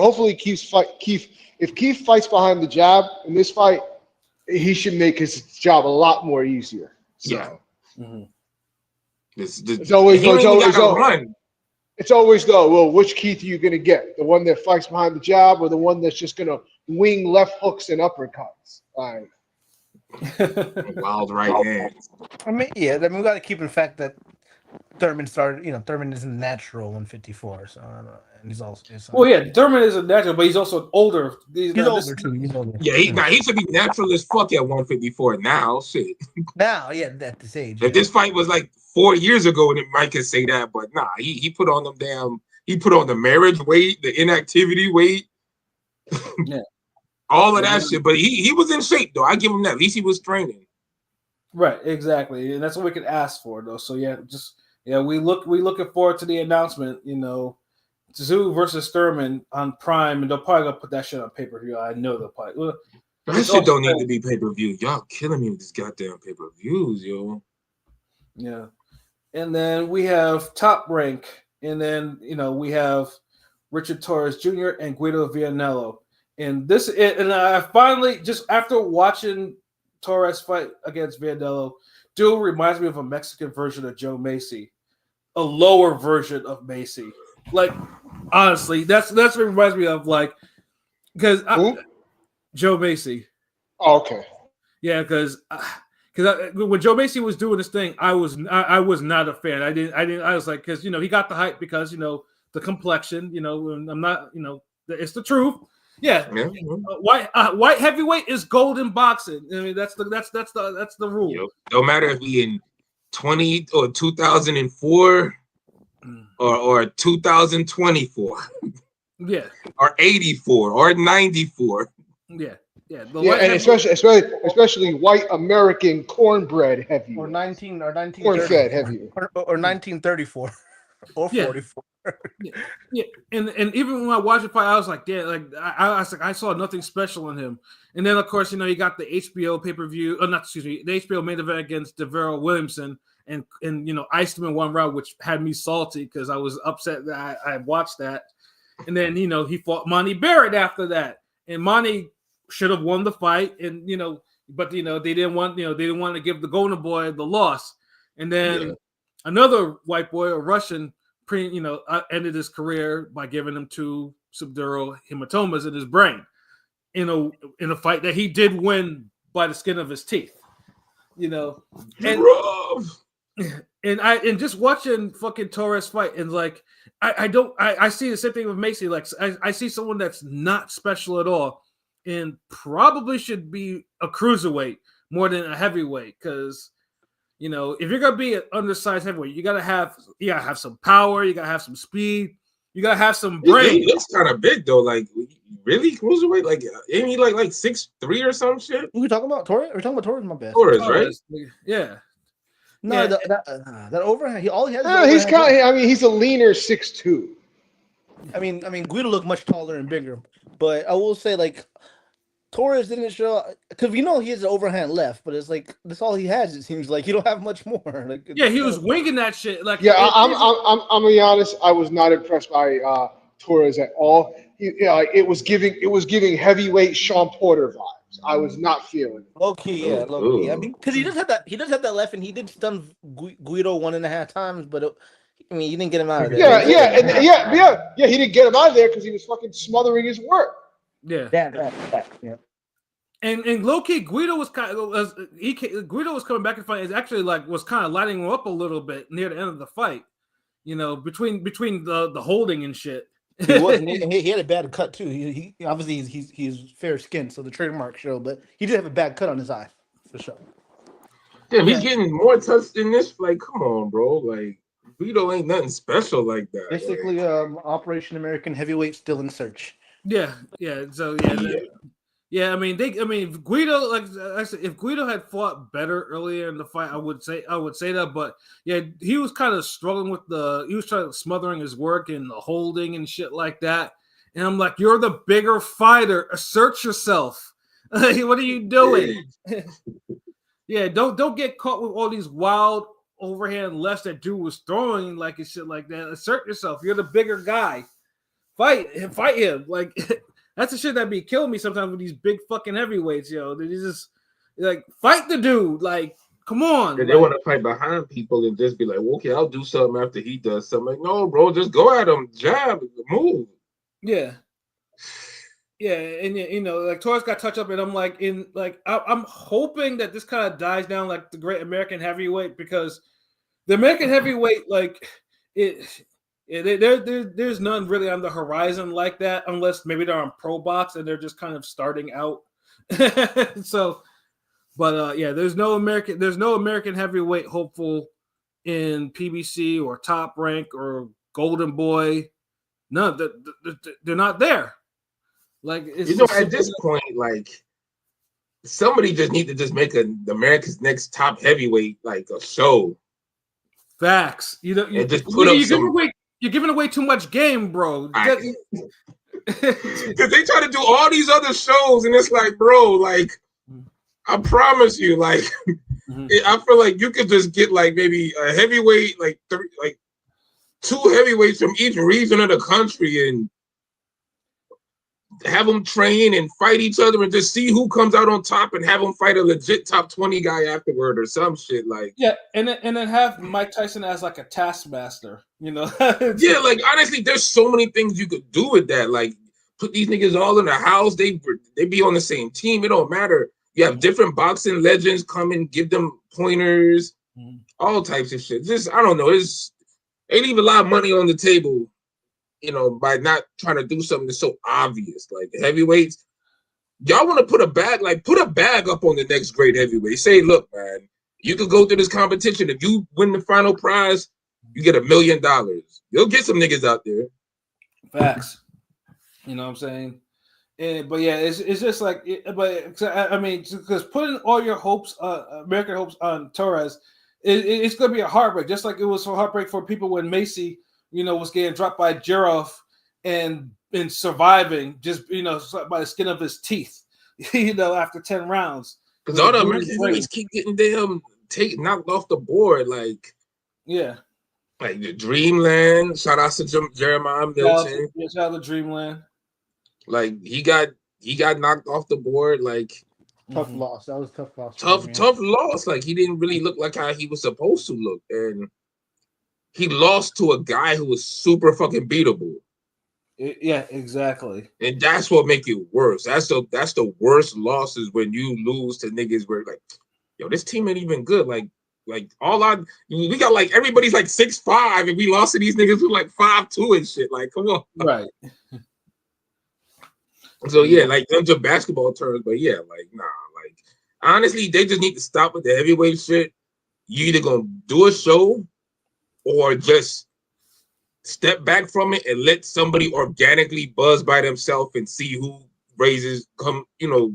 if Keith fights behind the jab in this fight. He should make his job a lot more easier. So. Yeah. Mm-hmm. It's always though, well, which Keith are you going to get? The one that fights behind the jab or the one that's just going to wing left hooks and uppercuts? All right. Wild right hand. I mean, we got to keep in fact that Thurman isn't natural 154, so I don't know. And he's also Thurman is a natural, but he's also older. He's older too. He's older. Yeah, he should be natural as fuck at 154 now. Shit. Now, at this age. If this fight was like 4 years ago, then Mike could say that, but nah, he put on them he put on the marriage weight, the inactivity weight. Yeah. All of that shit. But he was in shape though. I give him that. At least he was training. Right, exactly, and that's what we could ask for, though. So we looking forward to the announcement. Tszyu versus Thurman on Prime, and they'll probably gonna put that shit on pay-per-view. I know they'll probably. Well, That shit don't need to be pay-per-view. Y'all killing me with this goddamn pay-per-views, yo. Yeah, and then we have Top Rank, and then we have Richard Torrez Jr. and Guido Vianello, and I finally, just after watching Torres fight against Vianello, dude reminds me of a Mexican version of Joe Macy, a lower version of Macy. Like, honestly, that's what it reminds me of. Like, because Joe Macy. Oh, okay. Yeah, because when Joe Macy was doing this thing, I was not a fan. I was like, because he got the hype because the complexion. I'm not. It's the truth. Yeah. White heavyweight is gold in boxing. I mean, that's the rule. Yo, no matter if we in 20 or 2004 or 2024. Yeah. Or 84 or 94. Yeah. Yeah. And especially white American cornbread heavy. Or 19 corn-fed heavy. Or 1934 or 44. Yeah, and even when I watched the fight, I was like, yeah, like I saw nothing special in him. And then of course, he got the HBO pay-per-view, the HBO main event against Devero Williamson, and iced him in one round, which had me salty because I was upset that I watched that. And then he fought Monty Barrett after that, and Monty should have won the fight, and but they didn't want to give the Golden Boy the loss. And then another white boy, a Russian, ended his career by giving him 2 subdural hematomas in his brain in a fight that he did win by the skin of his teeth. And just watching fucking Torres fight, and like I see the same thing with Macy. Like I see someone that's not special at all, and probably should be a cruiserweight more than a heavyweight, because if you're gonna be an undersized heavyweight, you gotta have some power, you gotta have some speed, you gotta have some brain. He looks kind of big though. Like, really, cruiserweight? Like, ain't he like 6'3" or some shit? Who we talking about? Torrez? We're talking about Torrez, my bad. Torrez, right? Yeah. No, that overhand. All he has. He's he's a leaner 6'2". I mean, Guido looked much taller and bigger, but I will say, like, Torrez didn't show, because he has an overhand left, but it's like that's all he has. It seems like he don't have much more. Like, he was winging that shit. Like, I'm gonna be honest. I was not impressed by Torrez at all. It was giving heavyweight Sean Porter vibes. I was not feeling it. Low key. I mean, because he does have that left, and he did stun Guido 1.5 times, but he didn't get him out of there. Yeah. He didn't get him out of there because he was fucking smothering his work. Yeah. Yeah. And low key, Guido was Guido was coming back and fight. It actually was kind of lighting him up a little bit near the end of the fight. Between the holding and shit. He had a bad cut too. He obviously he's fair skinned, so the trademark show, but he did have a bad cut on his eye for sure. Damn, he's getting more touched than this. Like, come on, bro. Like, Guido ain't nothing special like that. Basically, Operation American Heavyweight still in search. Yeah. So I mean, Guido, like I said, if Guido had fought better earlier in the fight, I would say that. But yeah, he was kind of struggling with he was trying to smothering his work and the holding and shit like that. And I'm like, you're the bigger fighter. Assert yourself. What are you doing? Yeah, don't get caught with all these wild overhand lefts that dude was throwing, like and shit like that. Assert yourself. You're the bigger guy. Fight him. Like, that's the shit that be killing me sometimes with these big fucking heavyweights, yo. They just like fight the dude. Like, come on. They want to fight behind people and just be like, well, okay, I'll do something after he does something. Like, no, bro, just go at him, jab, move. Yeah. Yeah, and like Torres got touched up, and I'm like, I'm hoping that this kind of dies down like the great American heavyweight, because the American heavyweight, like there's none really on the horizon like that, unless maybe they're on Pro Box and they're just kind of starting out. So, but there's no American heavyweight hopeful in PBC or Top Rank or Golden Boy. None. They're not there. Like, it's You know, just at this point, like somebody just need to just make America's Next Top Heavyweight like a show. facts. And just put up some. You're giving away too much game, bro. Because they try to do all these other shows, and it's like, bro, like I promise you, like I feel like you could just get like maybe a heavyweight, like two heavyweights from each region of the country, and have them train and fight each other, and just see who comes out on top, and have them fight a legit top 20 guy afterward or some shit like. Yeah, and then have Mike Tyson as like a taskmaster, you know? Yeah, like honestly, there's so many things you could do with that. Like put these niggas all in the house. They be on the same team. It don't matter. You have different boxing legends come and give them pointers, all types of shit. Just I don't know. They leave a lot of money on the table, you know, by not trying to do something that's so obvious. Like the heavyweights, y'all want to put a bag up on the next great heavyweight. Say, look, man, you could go through this competition. If you win the final prize, you get $1 million. You'll get some niggas out there. Facts. You know what I'm saying? But yeah, it's just like, I mean, because putting all your hopes, American hopes on Torrez, it's going to be a heartbreak, just like it was a heartbreak for people when Macy, you know, was getting dropped by Jarov and surviving just, you know, by the skin of his teeth, you know, after 10 rounds. Because all the American heavyweights keep getting knocked off the board, like. Yeah. Like the Dreamland, shout out to Jeremiah Milton. Shout out to Dreamland. Like he got knocked off the board. Like tough loss. That was a tough loss. Tough loss. Like he didn't really look like how he was supposed to look, and he lost to a guy who was super fucking beatable. Yeah, exactly. And that's what make it worse. That's the worst losses when you lose to niggas where like, yo, this team ain't even good. Like we got like everybody's like 6'5", and we lost to these niggas who like 5'2" and shit. Like, come on, right? So yeah, like them to basketball terms, but yeah, like nah, like honestly, they just need to stop with the heavyweight shit. You either gonna do a show or just step back from it and let somebody organically buzz by themselves and see who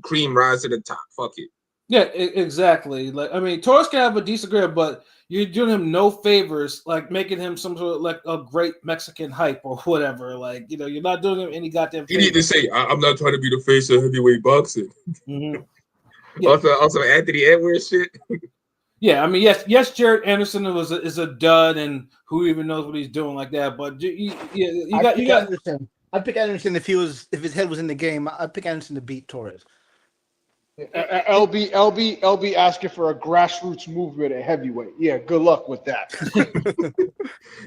cream rise to the top. Fuck it. Yeah, exactly. Like, I mean, Torres can have a decent career, but you're doing him no favors, like making him some sort of like a great Mexican hype or whatever. Like, you know, you're not doing him any goddamn favors. You need to say, I'm not trying to be the face of heavyweight boxing. Yeah. Also Anthony Edwards shit. Yeah, I mean, yes, Jared Anderson is a dud, and who even knows what he's doing like that. But you got Anderson. I'd pick Anderson if his head was in the game. I'd pick Anderson to beat Torres. LB asking for a grassroots movement at heavyweight. Yeah, good luck with that.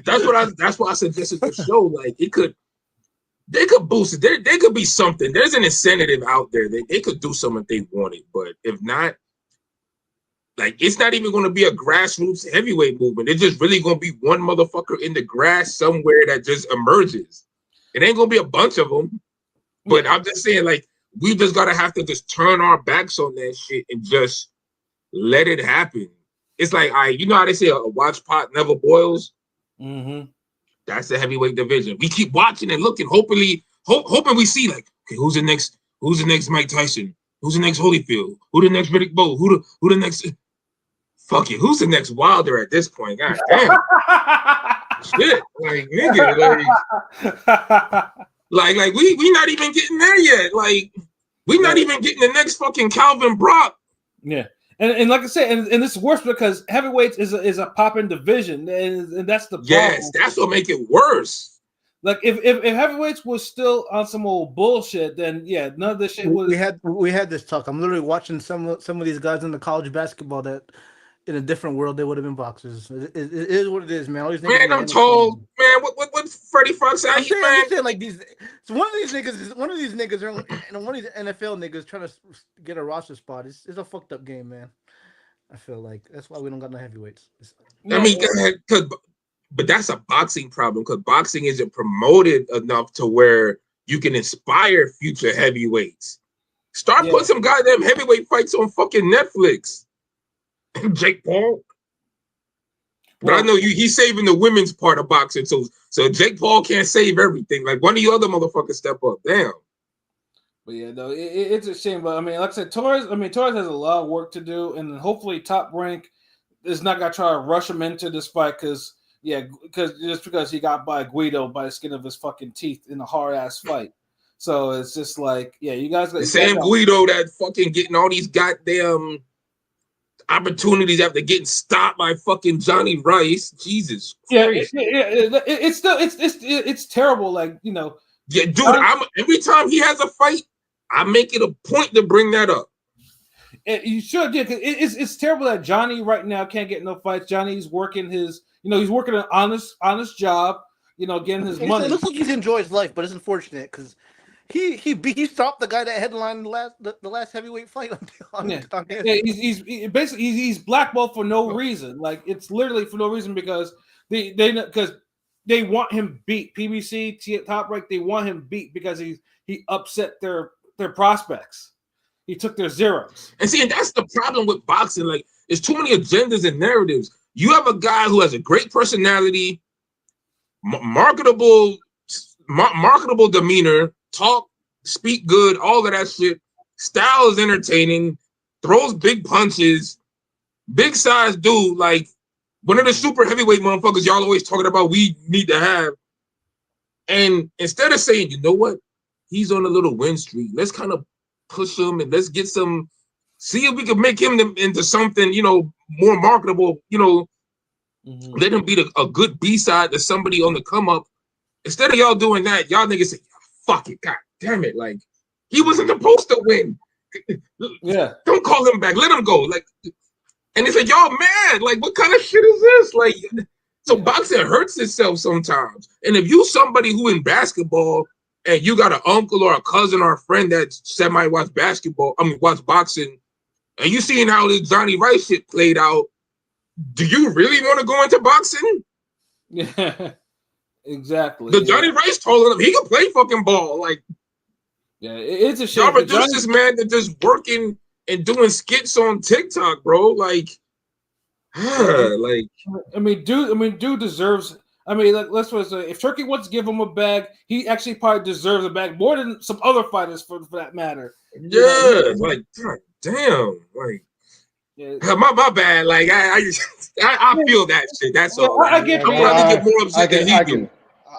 That's why I suggested the show. Like they could boost it. There could be something. There's an incentive out there. They could do something if they wanted, but if not, like it's not even going to be a grassroots heavyweight movement. It's just really going to be one motherfucker in the grass somewhere that just emerges. It ain't going to be a bunch of them. But I'm just saying, like, we just gotta have to just turn our backs on that shit and just let it happen. It's like, you know how they say a watch pot never boils? Mm-hmm. That's the heavyweight division. We keep watching and looking, hoping we see like, okay, who's the next Mike Tyson? Who's the next Holyfield? Who the next Riddick Bowe? Who the next? Fuck it, who's the next Wilder at this point? God damn. Shit, like nigga, like we not even getting there yet. Like we not even getting the next fucking Calvin Brock. Yeah, and like I said, and it's worse because heavyweights is a popping division, and that's the problem. Yes, that's what make it worse. Like if heavyweights was still on some old bullshit, then yeah, none of this shit was. We had this talk. I'm literally watching some of these guys in the college basketball that. In a different world, they would have been boxers. It is what it is, man. All these man, I'm told, man. What Freddie Fox out here, man? I'm saying like these. So one of these niggas, one of these NFL niggas trying to get a roster spot. It's a fucked up game, man. I feel like that's why we don't got no heavyweights. I mean, but that's a boxing problem because boxing isn't promoted enough to where you can inspire future heavyweights. Start putting some goddamn heavyweight fights on fucking Netflix. Jake Paul, but I know he's saving the women's part of boxing, so Jake Paul can't save everything. Like one of you other motherfuckers step up. Damn. But yeah, no, it's a shame. But I mean, like I said, Torrez has a lot of work to do, and hopefully Top Rank is not gonna try to rush him into this fight because he got by Guido by the skin of his fucking teeth in a hard ass fight. So it's just like, yeah, you guys. The same Guido that fucking getting all these goddamn opportunities after getting stopped by fucking Johnny Rice. Jesus Christ. It's terrible. Like, you know. Yeah, dude. Every time he has a fight, I make it a point to bring that up. You should, yeah. Cause it's terrible that Johnny right now can't get no fights. Johnny's working he's working an honest job. You know, getting his money. It looks like he's enjoying his life, but it's unfortunate because he stopped the guy that headlined the last heavyweight fight on he's blackballed for no reason. Like, it's literally for no reason because they want him beat. PBC, Top Rank, they want him beat because he upset their prospects. He took their zeros. And that's the problem with boxing. Like, there's too many agendas and narratives. You have a guy who has a great personality, marketable demeanor, talk, speak good, all of that shit. Style is entertaining, throws big punches, big size dude, like one of the super heavyweight motherfuckers y'all always talking about we need to have. And instead of saying, you know what, he's on a little win streak, let's kind of push him and let's get some, see if we can make him into something, you know, more marketable, you know, let him be a good B-side to somebody on the come up. Instead of y'all doing that, y'all niggas say, fuck it, god damn it, like, he wasn't supposed to win. Yeah. Don't call him back, let him go. Like, and it's like, y'all mad, like, what kind of shit is this? Like, so boxing hurts itself sometimes. And if you somebody who in basketball and you got an uncle or a cousin or a friend that watch boxing, and you seeing how this Johnny Rice shit played out, do you really want to go into boxing? Yeah, exactly. The Johnny Rice told him he can play fucking ball. Like, yeah, it's a shame. Y'all reduce this man to just working and doing skits on TikTok, bro. Like, like, dude deserves. I mean, let's say if Turkey wants to give him a bag, he actually probably deserves a bag more than some other fighters for that matter. Yeah, like, god damn, like. Yeah. My bad. Like I feel that shit. That's all. I get more upset than he do.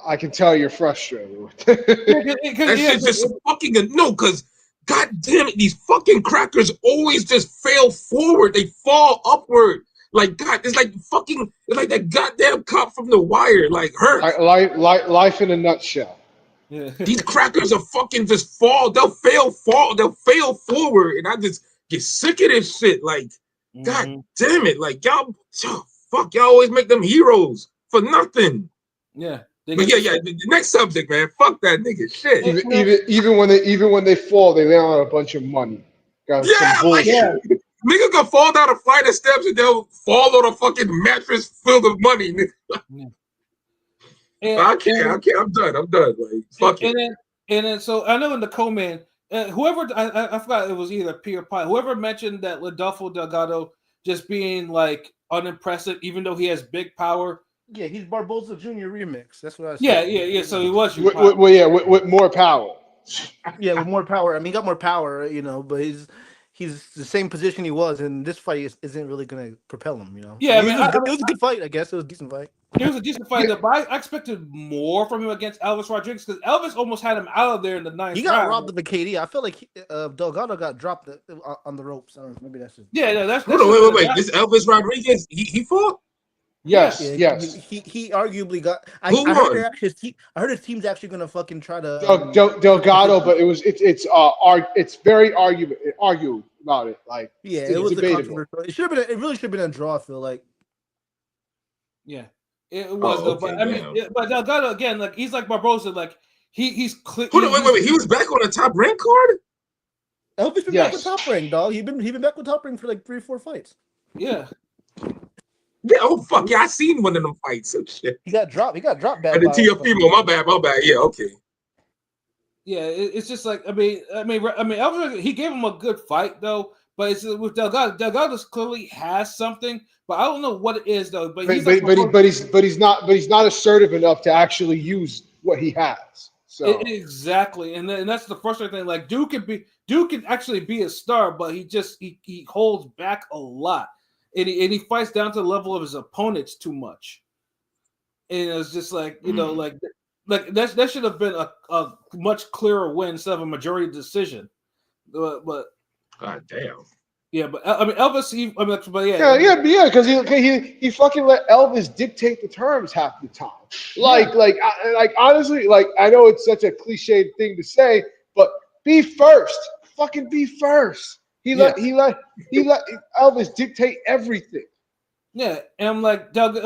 I can tell you're frustrated with it. That shit's just fucking no. Because god damn it, these fucking crackers always just fail forward. They fall upward. Like god, it's like that goddamn cop from The Wire. Like hurt. Life in a nutshell. Yeah. These crackers are fucking just fall. They'll fail forward, and I just get sick of this shit. Like. God damn it! Like y'all always make them heroes for nothing. Yeah, but yeah. The next subject, man. Fuck that nigga shit. Even when they fall, they land on a bunch of money. Got some bullshit. Nigga can fall down a flight of steps and they'll fall on a fucking mattress filled with money. I can't. I'm done. Like fuck it. And then so I know in the co-man. Whoever I forgot, it was either P or Pi. Whoever mentioned that Rodolfo Delgado just being like unimpressive, even though he has big power. Yeah, he's Barboza Jr. remix. That's what I said. Yeah. So he was. With more power. Yeah, with more power. I mean, he got more power, you know, but he's the same position he was, and this fight isn't really going to propel him, you know. Yeah, it was a good fight, I guess. It was a decent fight. It was a decent fight, but I expected more from him against Elvis Rodriguez because Elvis almost had him out of there in the ninth. He got robbed of the KD. I feel like Delgado got dropped on the ropes. Maybe that's just that's. Wait. This Elvis Rodriguez, he fought. Yes. He arguably got. I heard his team's actually gonna fucking try to Delgado, but it's very argue about it. Like it was debatable. It really should have been a draw. I feel like. Yeah. It was, but Delgado again, like he's like Barboza, like he's clear. Wait, he was back on the Top Rank card. Elvis been back with Top Rank, dog. He been back with Top Rank for like 3 or 4 fights. Yeah. Yeah. Oh fuck yeah! I seen one of them fights and shit. He got dropped bad. And the TFP, my bad. Yeah, okay. Yeah, it's just like I mean, Elvis, he gave him a good fight though, but it's with Delgado. Delgado clearly has something. But I don't know what it is though. But he's not assertive enough to actually use what he has. So Exactly, and that's the frustrating thing. Like Duke can actually be a star, but he holds back a lot, and he fights down to the level of his opponents too much. And it's just like that should have been a much clearer win instead of a majority decision. But God damn. yeah, but I mean Elvis. because he fucking let Elvis dictate the terms half the time. Like honestly, like I know it's such a cliched thing to say, but be first. Fucking be first. He let Elvis dictate everything. Yeah, and I'm like Doug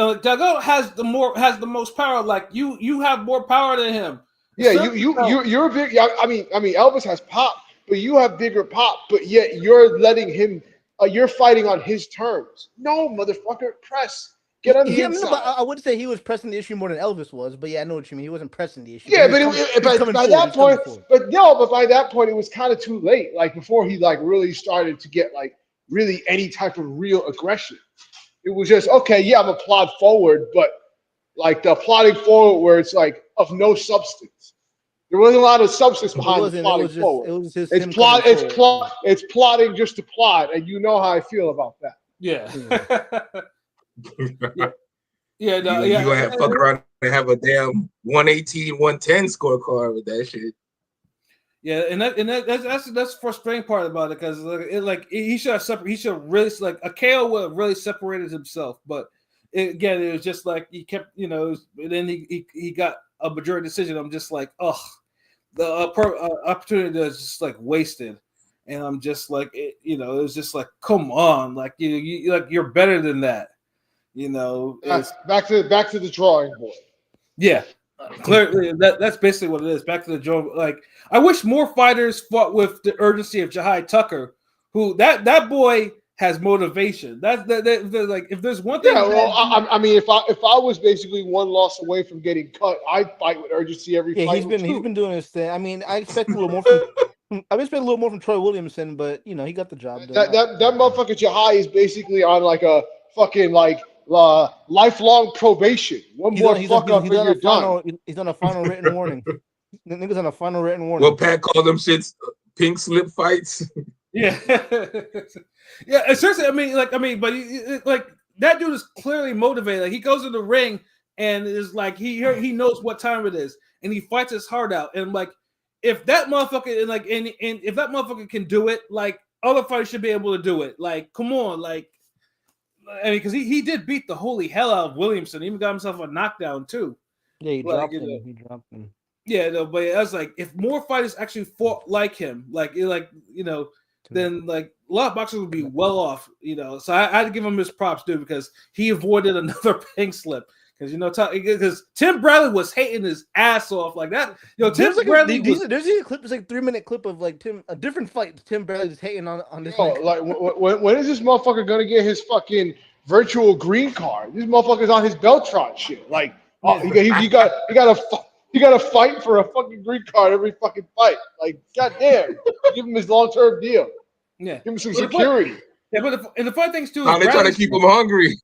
has the most power. Like you have more power than him. Yeah, you're big. I mean Elvis has pop, but you have bigger pop. But yet you're letting him. You're fighting on his terms. No, motherfucker, press. Get on the inside. But I wouldn't say he was pressing the issue more than Elvis was. But yeah, I know what you mean. He wasn't pressing the issue. Yeah, but by that point, by that point, it was kind of too late. Like before he like really started to get like really any type of real aggression. It was just okay. Yeah, I'm a plod forward, but like the plodding forward where it's like of no substance. There wasn't a lot of substance behind the plotting forward. It's plotting just to plot, and you know how I feel about that. Yeah. You gonna have fuck around and have a damn 118, 110 scorecard with that shit. Yeah, and that's the frustrating part about it because he should have separated. He should really like a KO would have really separated himself, but it was just like he kept, and then he got a majority decision. I'm just like, the opportunity is just like wasted, and I'm just like, it was just like, come on, like you're better than that, Back to the drawing board. Yeah. Clearly, that's basically what it is. Back to the drawing. Like, I wish more fighters fought with the urgency of Jahai Tucker, who that boy has motivation. That's like if there's one thing. Yeah, well, I mean, if I was basically one loss away from getting cut, I'd fight with urgency every fight. He's been doing his thing. I mean, I expect a little more from Troy Williamson, but he got the job done. That motherfucker Jahai is basically on like a fucking lifelong probation. He's on a final written warning. The nigga's on a final written warning. Well, Pat called them shits pink slip fights. Yeah, yeah. Seriously, but that dude is clearly motivated. Like he goes in the ring and is like he knows what time it is, and he fights his heart out. And like if that motherfucker and if that motherfucker can do it, like other fighters should be able to do it. Like, come on, like. I mean, because he did beat the holy hell out of Williamson. He even got himself a knockdown too. Yeah, he dropped him. Yeah, no, but I was like, if more fighters actually fought like him, then like a lot of boxers would be well off. So I had to give him his props, dude, because he avoided another pink slip. Because Tim Bradley was hating his ass off like that. Tim Bradley. There's a clip. It's like 3-minute clip of like a different fight. Tim Bradley's hating on this. When is this motherfucker gonna get his fucking virtual green card? This motherfucker's on his Beltron shit. Like, you got to fight for a fucking green card every fucking fight. Like, goddamn, give him his long-term deal. Yeah, give him some security. But the fun things too. How they trying to keep him hungry?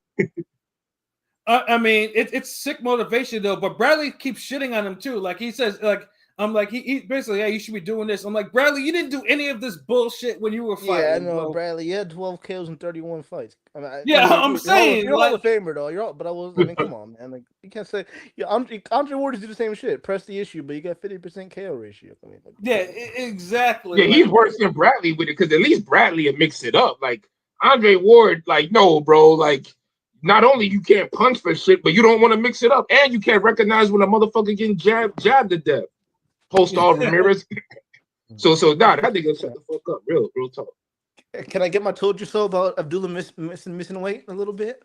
I mean, it's sick motivation though. But Bradley keeps shitting on him too. Like he says, like I'm like he basically, yeah, you should be doing this. I'm like, Bradley, you didn't do any of this bullshit when you were fighting. Yeah, I know, bro. Bradley. You had 12 kills in 31 fights. I'm saying you're Hall of Famer though. But I mean, come on, man. Like you can't say Andre Ward do the same shit. Press the issue, but you got 50% KO ratio. I mean, exactly. Yeah, he's worse than Bradley with it because at least Bradley had mixed it up. Like Andre Ward, like no, bro, like. Not only you can't punch for shit, but you don't want to mix it up, and you can't recognize when a motherfucker getting jabbed to death. Post-all Ramirez. So that nigga shut the fuck up. Real talk. Can I get my told you so about Abdullah missing weight a little bit?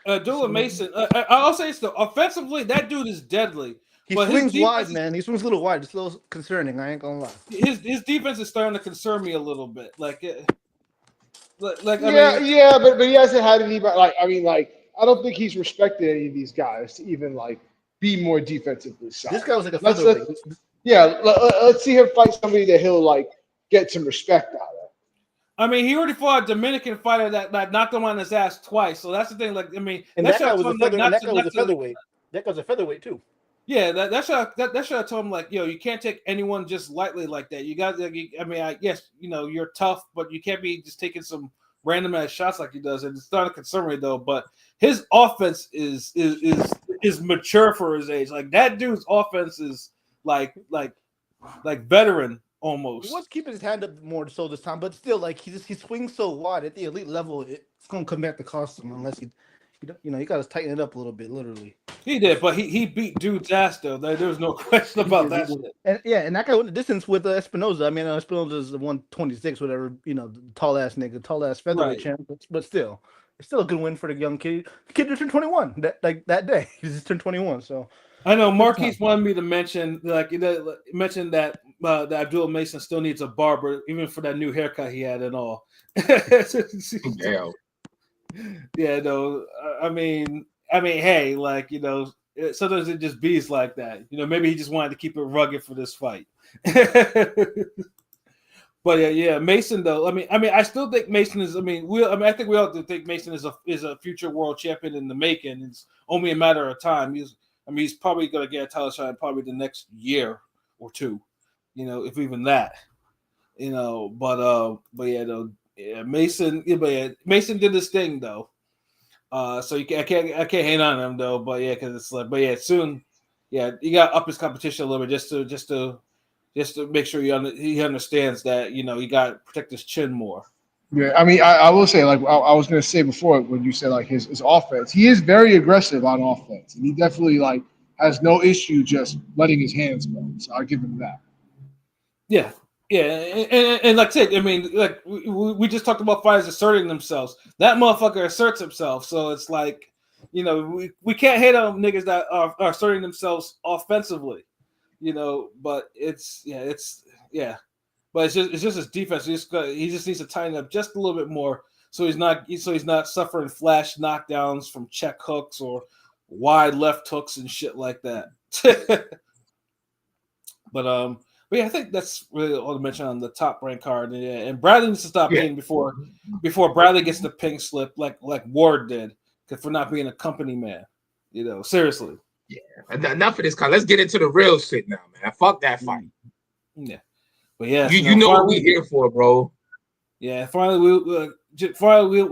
Abdullah Mason. I'll say this though. Offensively, that dude is deadly. He swings wide, man. He swings a little wide. It's a little concerning. I ain't gonna lie. His defense is starting to concern me a little bit. But he hasn't had anybody. I don't think he's respected any of these guys to even be more defensively sound. This guy was like a featherweight. Let's see him fight somebody that he'll get some respect out of. I mean, he already fought a Dominican fighter that knocked him on his ass twice. So that's the thing. And that guy was a featherweight. That guy's a featherweight too. Yeah, that should have told him like, yo, you can't take anyone just lightly like that. You got, I mean, yes, you're tough, but you can't be just taking some random ass shots like he does. And it's not a concern me though. But his offense is mature for his age. Like that dude's offense is like veteran almost. He was keeping his hand up more so this time, but still, like he swings so wide at the elite level, it's gonna come back to cost him unless you got to tighten it up a little bit, literally. He did, but he beat dude's ass though. There was no question about that shit. And that guy went the distance with Espinoza. I mean, Espinoza's 126, whatever. The tall ass nigga, tall ass featherweight champ. But still, it's still a good win for the young kid. The kid just turned 21 that day. He just turned 21. So I know Marquise wanted me to mention that Abdul Mason still needs a barber, even for that new haircut he had and all. Damn. Yeah, no. I mean, hey, like sometimes it just bees like that. Maybe he just wanted to keep it rugged for this fight. But yeah, Mason though. I mean, I still think Mason is. I think we all think Mason is a future world champion in the making. It's only a matter of time. He's probably gonna get a title shot probably the next year or two. If even that. But yeah, though. Yeah, Mason. Yeah, but yeah, Mason did his thing though. So I can't hate on him though. But yeah, because it's like, but yeah, soon, yeah, you got to up his competition a little bit just to make sure he understands that you got to protect his chin more. Yeah, I mean, I will say, like I was going to say before when you said like his offense, he is very aggressive on offense, and he definitely like has no issue just letting his hands go. So I'll give him that. Yeah. Yeah, and like I said, I mean, like we just talked about fighters asserting themselves. That motherfucker asserts himself, so it's like, we can't hate on niggas that are asserting themselves offensively, But it's just his defense. He just needs to tighten up just a little bit more, so he's not suffering flash knockdowns from check hooks or wide left hooks and shit like that. But yeah, I think that's really all to mention on the top rank card. And Bradley needs to stop paying before Bradley gets the pink slip like Ward did for not being a company man. Seriously. Yeah, enough of this card. Let's get into the real shit now, man. Fuck that fight. Yeah, but yeah, you know what we here for, bro. Yeah, finally we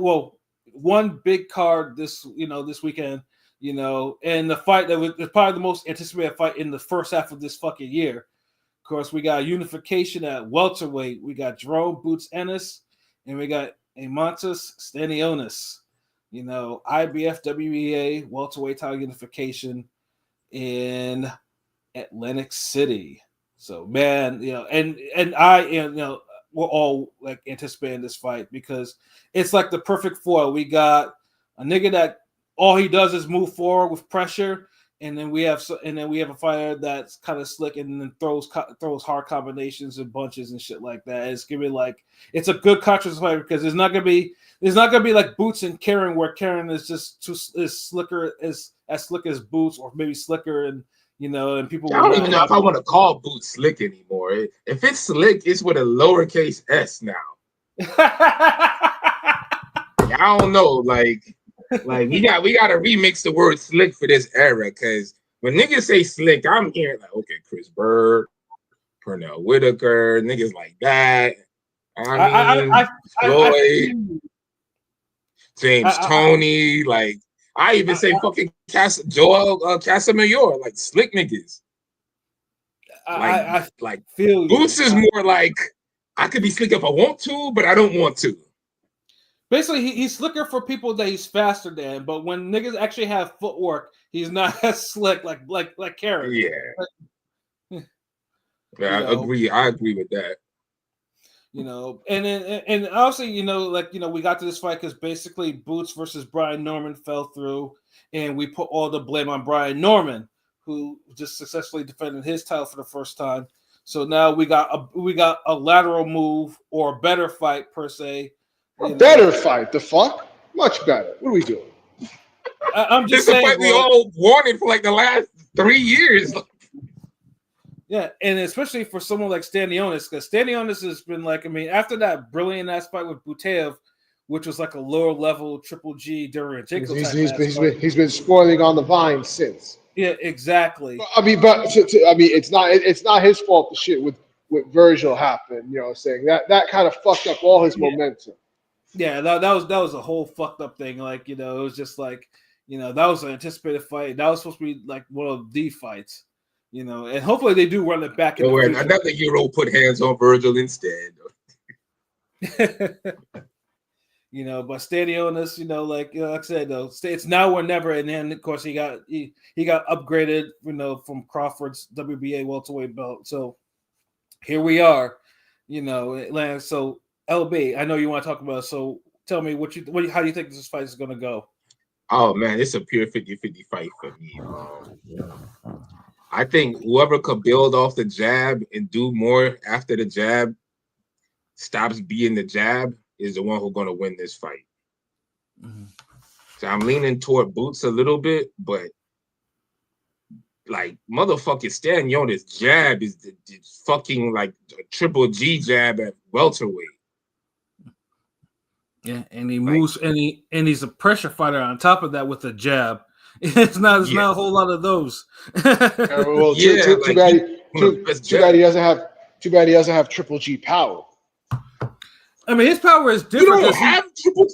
one big card this weekend. And the fight that was probably the most anticipated fight in the first half of this fucking year. Of course, we got unification at welterweight. We got Jerome Boots Ennis, and we got Eimantas Stanionis. IBF WEA welterweight title unification in Atlantic City. So, man, and we're all like anticipating this fight because it's like the perfect foil. We got a nigga that all he does is move forward with pressure. And then we have a fighter that's kind of slick and then throws hard combinations and bunches and shit like that. It's gonna be it's a good contrast fight because it's not gonna be like Boots and Karen where Karen is just as slick as Boots or maybe slicker and people. I don't even know if I want to call Boots slick anymore. If it's slick, it's with a lowercase s now. I don't know, like we got to remix the word slick for this era because when niggas say slick, I'm hearing like, okay, Chris Bird, Pernell Whitaker, niggas like that. Floyd, James Toney, like I even say fucking Joel Casamayor, like slick niggas. I feel Boots is more like I could be slick if I want to, but I don't want to. Basically, he's slicker for people that he's faster than, but when niggas actually have footwork, he's not as slick like Karen. Yeah. I agree with that. And also, we got to this fight because basically Boots versus Brian Norman fell through, and we put all the blame on Brian Norman, who just successfully defended his title for the first time. So now we got a lateral move or a better fight per se. Better fight, the fuck? Much better. What are we doing? I'm just saying. This is saying, what we all wanted for like the last 3 years. Yeah, and especially for someone like Stanionis, because Stanionis has been after that brilliant ass fight with Butev, which was like a lower level Triple G during a he's been spoiling on the vine since. Yeah, exactly. I mean, but I mean, it's not his fault. The shit with Virgil happened. You know what I'm saying? That kind of fucked up all his momentum. Yeah, that was a whole fucked up thing. Like, it was just like, that was an anticipated fight. That was supposed to be like one of the fights, and hopefully they do run it back in the future. Another hero put hands on Virgil instead. But Stanionis, like I said, though, it's now or never. And then of course he got upgraded, from Crawford's WBA welterweight belt. So here we are, So LB, I know you want to talk about it, so tell me how do you think this fight is going to go? Oh man, it's a pure 50-50 fight for me. I think whoever could build off the jab and do more after the jab stops being the jab is the one who's going to win this fight. Mm-hmm. So I'm leaning toward Boots a little bit, but like motherfucking Stanionis jab is the fucking like a triple G jab at welterweight. Yeah, and he moves, and he's a pressure fighter on top of that with a jab. It's not a whole lot of those. Well, too bad he doesn't have triple G power. I mean, his power is different. You don't have triple.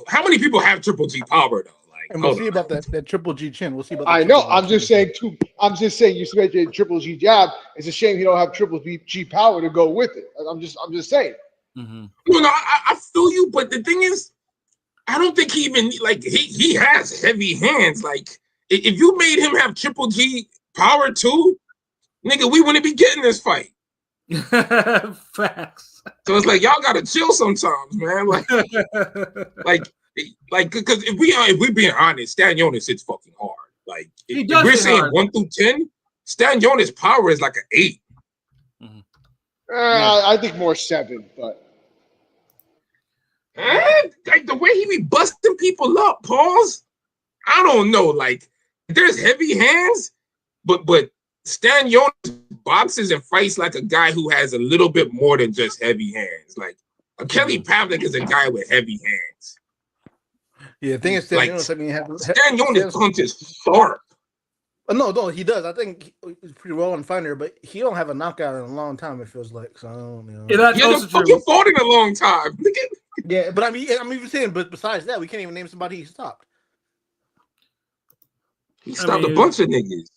How many people have triple G power though? And we'll see about that triple G chin. We'll see about. I know. I'm just saying. I'm just saying. You mentioned triple G jab. It's a shame he don't have triple G power to go with it. I'm just saying. Mm-hmm. Well, no, I feel you, but the thing is, I don't think he even he has heavy hands. Like if you made him have triple G power too, nigga, we wouldn't be getting this fight. Facts. So it's like y'all gotta chill sometimes, man. Because if we're being honest, Stanionis hits fucking hard. Like if we're saying hard. 1 through 10, Stanionis' power is like an 8. Mm-hmm. I think more 7, but like the way he be busting people up, pause. I don't know. Like there's heavy hands, but Stanionis boxes and fights like a guy who has a little bit more than just heavy hands. Like Kelly Pavlik is a guy with heavy hands. Yeah, the thing is, Stanionis punches sharp. No, he does. I think he's pretty well on fighter, but he don't have a knockout in a long time. It feels like so. I don't know. Yeah, the fucking fought in a long time. Yeah, but I'm even saying. But besides that, we can't even name somebody he stopped. He stopped a bunch of niggas.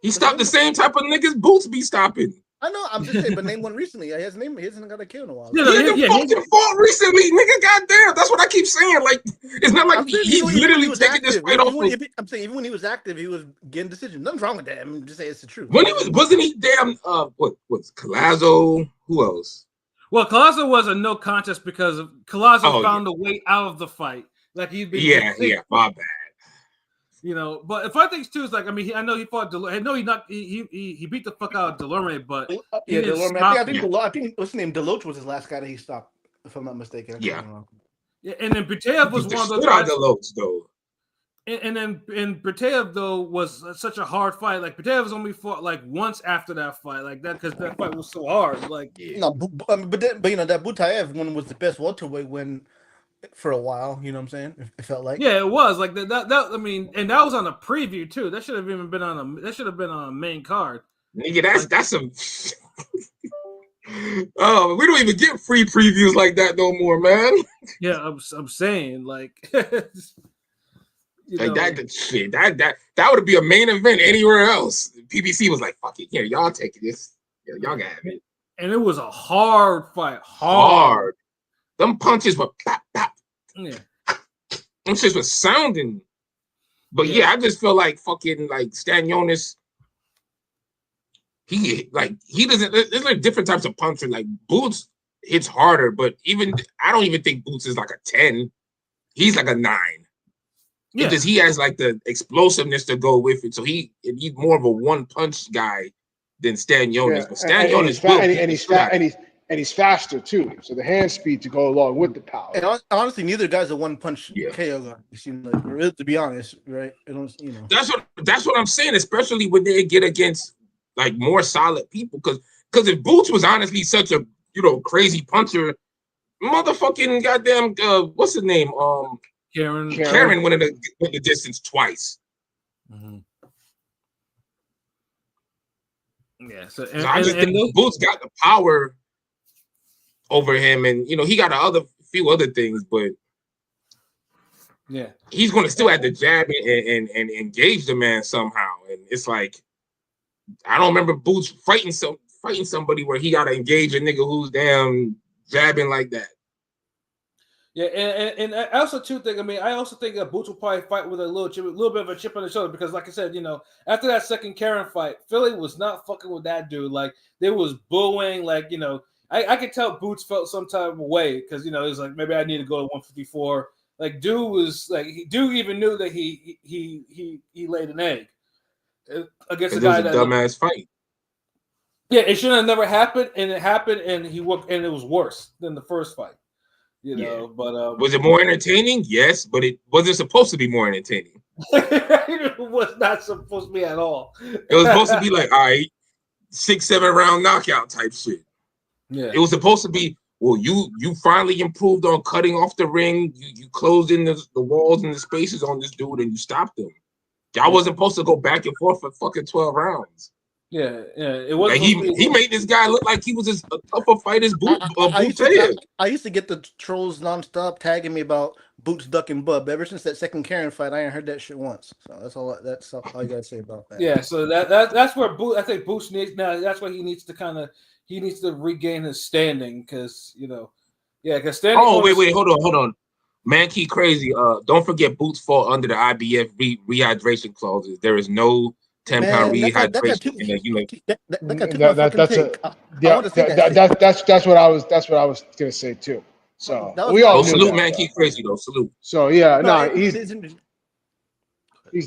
He stopped the same type of niggas Boots be stopping. I know. I'm just saying, but name one recently. His name hasn't got a kill in a while. He fought recently, nigga. Goddamn, that's what I keep saying. Like, it's not like he's literally taking this fight off. I'm saying even when he was active, he was getting decisions. Nothing's wrong with that. I'm just saying it's the truth. When he wasn't he damn what's Collazo? Who else? Well, Collazo was a no contest because Collazo found a way out of the fight. Like he'd been my bad. But if I think too is like, I mean, I know he fought. I know he beat the fuck out of Delorme, but Delorme. I think what's his name? Deloach was his last guy that he stopped, if I'm not mistaken. Yeah, and then Butayev was one of those guys. Deloach though. And Butayev though was such a hard fight. Like Butayev's only fought like once after that fight, like that because that fight was so hard. Like no, but that Butayev one was the best welterweight win for a while, you know what I'm saying? It felt like it was like that. I mean, and that was on a preview too. That should have even been on a main card. Nigga, that's some. Oh, we don't even get free previews like that no more, man. Yeah, I'm saying like. That would be a main event anywhere else. PBC was like, "Fuck it, here, y'all take this. Yeah, y'all got it." And it was a hard fight. Hard. Them punches were pop, pop. Yeah. Them shits was sounding. But I just feel like fucking like Stanionis. He doesn't. There's like different types of punches. Like Boots hits harder, but I don't even think Boots is like a 10. He's like a 9. Yeah. Because he has like the explosiveness to go with it. So he's more of a one punch guy than Stanionis. Yeah. But Stanionis he's faster too. So the hand speed to go along with the power. And honestly, neither guy's a one punch KO guy. You seem like, to be honest, right? That's what I'm saying, especially when they get against like more solid people. Because if Boots was honestly such a crazy puncher, motherfucking goddamn what's his name? Karen went the distance twice. Mm-hmm. Yeah. So I just think Boots got the power over him, and he got a few other things, but yeah, he's going to still have to jab and engage the man somehow. And it's like I don't remember Boots fighting somebody where he got to engage a nigga who's damn jabbing like that. Yeah, and I also too think. I mean, I also think that Boots will probably fight with a little bit of a chip on his shoulder because, like I said, after that second Karen fight, Philly was not fucking with that dude. Like they was booing. Like I could tell Boots felt some type of way because it was like maybe I need to go to 154. Like dude was like dude even knew that he laid an egg against a guy that dumbass fight. Yeah, it should have never happened, and it happened, and it was worse than the first fight. But was it more entertaining? Yes, but it wasn't supposed to be more entertaining. It was not supposed to be at all. It was supposed to be like, all right, 6-7 round knockout type shit. Yeah, it was supposed to be. Well, you finally improved on cutting off the ring. You closed in the walls and the spaces on this dude, and you stopped him. Y'all wasn't supposed to go back and forth for fucking 12 rounds. Yeah. It was. Like he made this guy look like he was a tougher fight as Boots. I used to get the trolls nonstop tagging me about Boots ducking Bub. Ever since that second Karen fight, I ain't heard that shit once. So that's all. That's all I gotta say about that. Yeah. So that's where Boots. I think Boots needs now. That's why he needs to regain his standing because because standing. Oh wait, hold on. Man, keep crazy. Don't forget Boots fall under the IBF rehydration clauses. There is no 10-pound rehydration. That's what I was gonna say too. So we all salute, that, man. Keep crazy though. Salute. So he's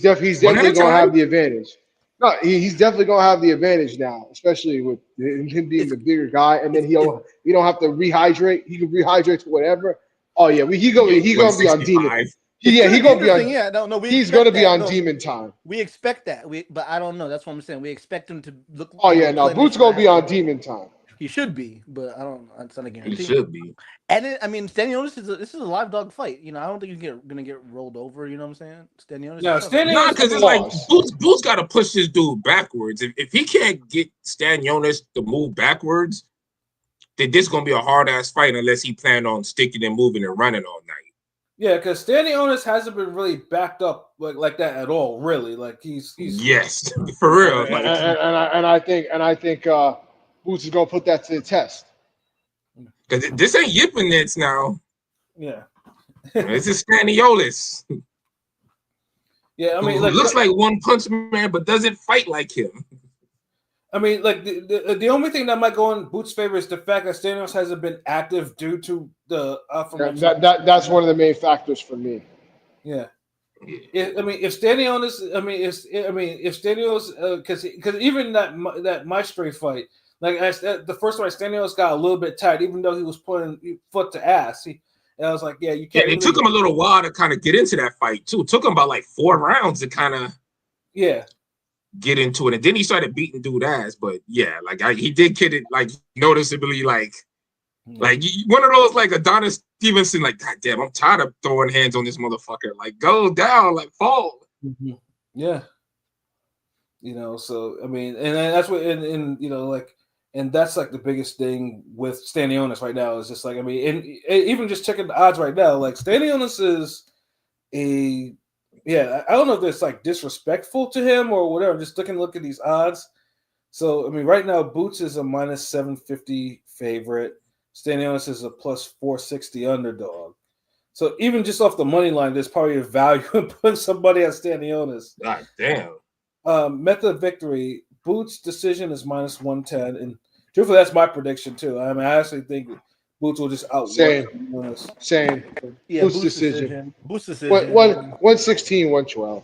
definitely gonna have the advantage. No, he's definitely gonna have the advantage now, especially with him being the bigger guy, and then you don't have to rehydrate. He can rehydrate to whatever. Oh yeah, he gonna be on demon. Yeah, he's gonna be on. Yeah, no, he's gonna be on demon time. We expect that. But I don't know. That's what I'm saying. We expect him to look. Oh yeah, no, Boots gonna be on demon time. He should be, but I don't. It's not a guarantee. He should be. And Stanionis this is a live dog fight. I don't think you're gonna get rolled over. You know what I'm saying? Stanionis. No, because it's like Boots got to push this dude backwards. If he can't get Stanionis to move backwards, then this is gonna be a hard ass fight unless he planned on sticking and moving and running all night. Yeah, because Stanionis hasn't been really backed up like that at all. Really, like he's yes, for real. And I think Boots is gonna put that to the test. Because this ain't Yippin' Nets now. Yeah, this is Stanionis. Yeah, I mean, looks like One Punch Man, but doesn't fight like him. I mean, like the only thing that might go in Boots' favor is the fact that Stanionis hasn't been active due to the that's one of the main factors for me. Yeah, if Stanionis, because even that Maestro fight, like the first one, Stanionis got a little bit tight, even though he was putting foot to ass. And I was like, yeah, you can't. Yeah, it took him a little while to kind of get into that fight too. It took him about like 4 rounds to kind of get into it, and then he started beating dude ass. But yeah, like he did get it like noticeably, like one of those like Adonis Stevenson, like God damn, I'm tired of throwing hands on this motherfucker. Like go down, like fall. Mm-hmm. Yeah, So I mean, and that's what, and that's like the biggest thing with Stanionis right now is just like, I mean, and even just checking the odds right now, like Stanionis is I don't know if it's like disrespectful to him or whatever. I'm just look at these odds. So I mean, right now Boots is a minus 750 favorite. Stanionis is a plus 460 underdog. So even just off the money line, there's probably a value in putting somebody on Stanionis. God damn. Method of victory, Boots decision is minus 110, and truthfully, that's my prediction too. I mean, I actually think Boots will just out. Same. Yeah, Boots decision. Boots decision. 116, 112.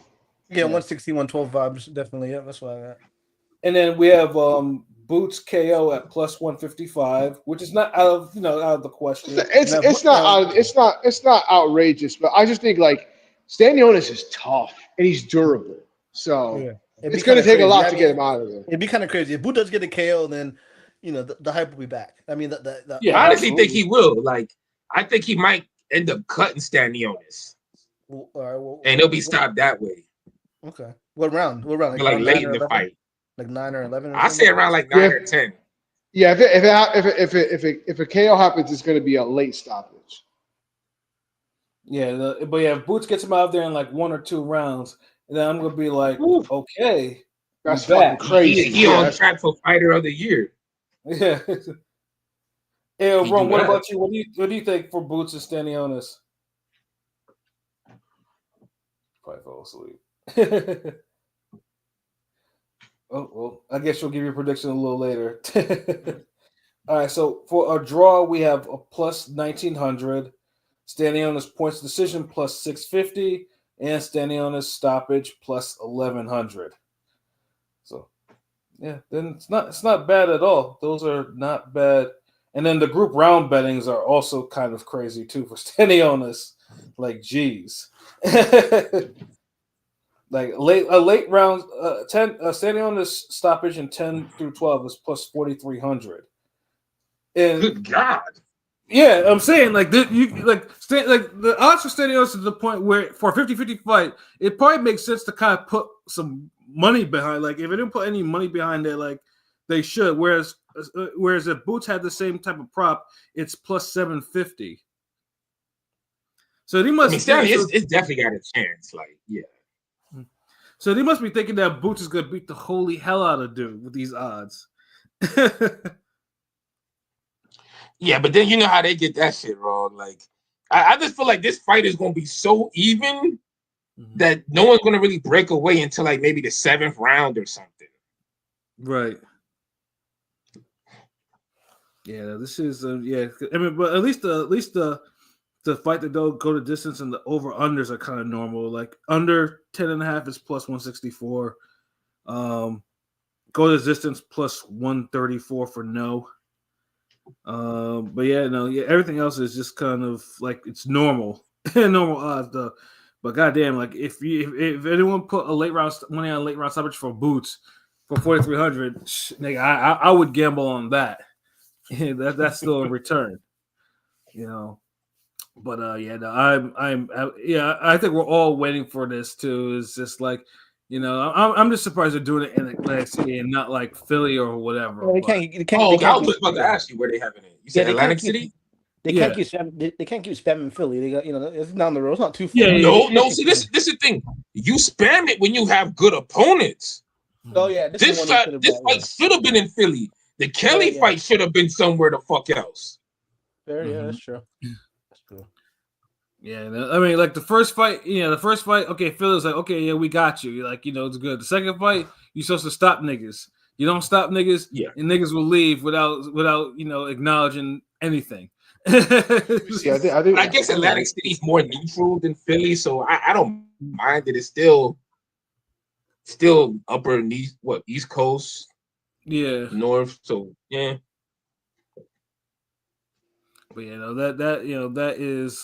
Yeah, 116, 112 vibes definitely. Yeah, that's what I got. And then we have Boots KO at plus 155, which is not out of the question. It's not outrageous, but I just think like Stanionis is tough and he's durable. So it's going to take a lot to get him out of there. It'd be kind of crazy if Boot does get a KO, then the hype will be back. I mean, I honestly think he will. Like, I think he might end up cutting Stanionis, and he'll be stopped that way. Okay. What round? Like late in the fight. like 9 or 11. Or I say something? around like 9 or 10. Yeah, if a KO happens, it's going to be a late stoppage. Yeah, but yeah, if Boots gets him out there in like 1 or 2 rounds, and then I'm gonna be like, Ooh. okay, That's you fucking back. crazy. He Yeah, on that's- track for fighter of the year. Yeah. Hey, He Ron, do what that. about you? What do you think for Boots and Stanionis? Probably fell asleep. Oh well, I guess you'll give your prediction a little later. All right, so for a draw, we have a plus 1900, Stanionis points decision plus 650, and Stanionis stoppage plus 1100. So yeah, then it's not bad at all. Those are not bad. And then the group round bettings are also kind of crazy too for Stanionis. Like, geez. Like a late round 10 Stanionis stoppage in 10 through 12 is plus 4300. And Good God. yeah, I'm saying like the odds for Stanionis to the point where for a 50-50 fight, it probably makes sense to kind of put some money behind. Like if it didn't put any money behind it, like they should. Whereas if Boots had the same type of prop, it's plus 750. So they must. I mean, Stanley, it's definitely got a chance. Like, yeah. So they must be thinking that Boots is gonna beat the holy hell out of dude with these odds. Yeah, but then you know how they get that shit wrong. Like, I just feel like this fight is going to be so even that no one's going to really break away until like maybe the 7th round or something. Right. Yeah, this is yeah. I mean, but at least the fight that don't go to distance and the over unders are kind of normal. Like under 10.5 is plus 164. Go to distance plus 134 for no. But yeah, no, yeah, everything else is just kind of like it's normal, normal odds though. But goddamn, like if anyone put a late round money on a late round stoppage for Boots for 4,300, nigga, I would gamble on that. That's still a return, you know. But yeah, no, I think we're all waiting for this too. It's just like, you know, I'm just surprised they're doing it in Atlantic City and not like Philly or whatever. Well, I was just about to ask you where they having it. You said Atlantic City? They can't keep spamming Philly. They got it's down the road. It's not too far. No. See, this is the thing. You spam it when you have good opponents. Oh yeah, this fight should have been in Philly. The Kelly fight should have been somewhere the fuck else. Fair, yeah, that's true. That's true. Yeah, I mean, like the first fight, okay, Philly's like, okay, yeah, we got you. You're like, it's good. The second fight, you're supposed to stop niggas. You don't stop niggas, and niggas will leave without acknowledging anything. Yeah, I guess Atlantic City's more neutral than Philly, so I don't mind that it's still upper East Coast, North. So yeah. But that is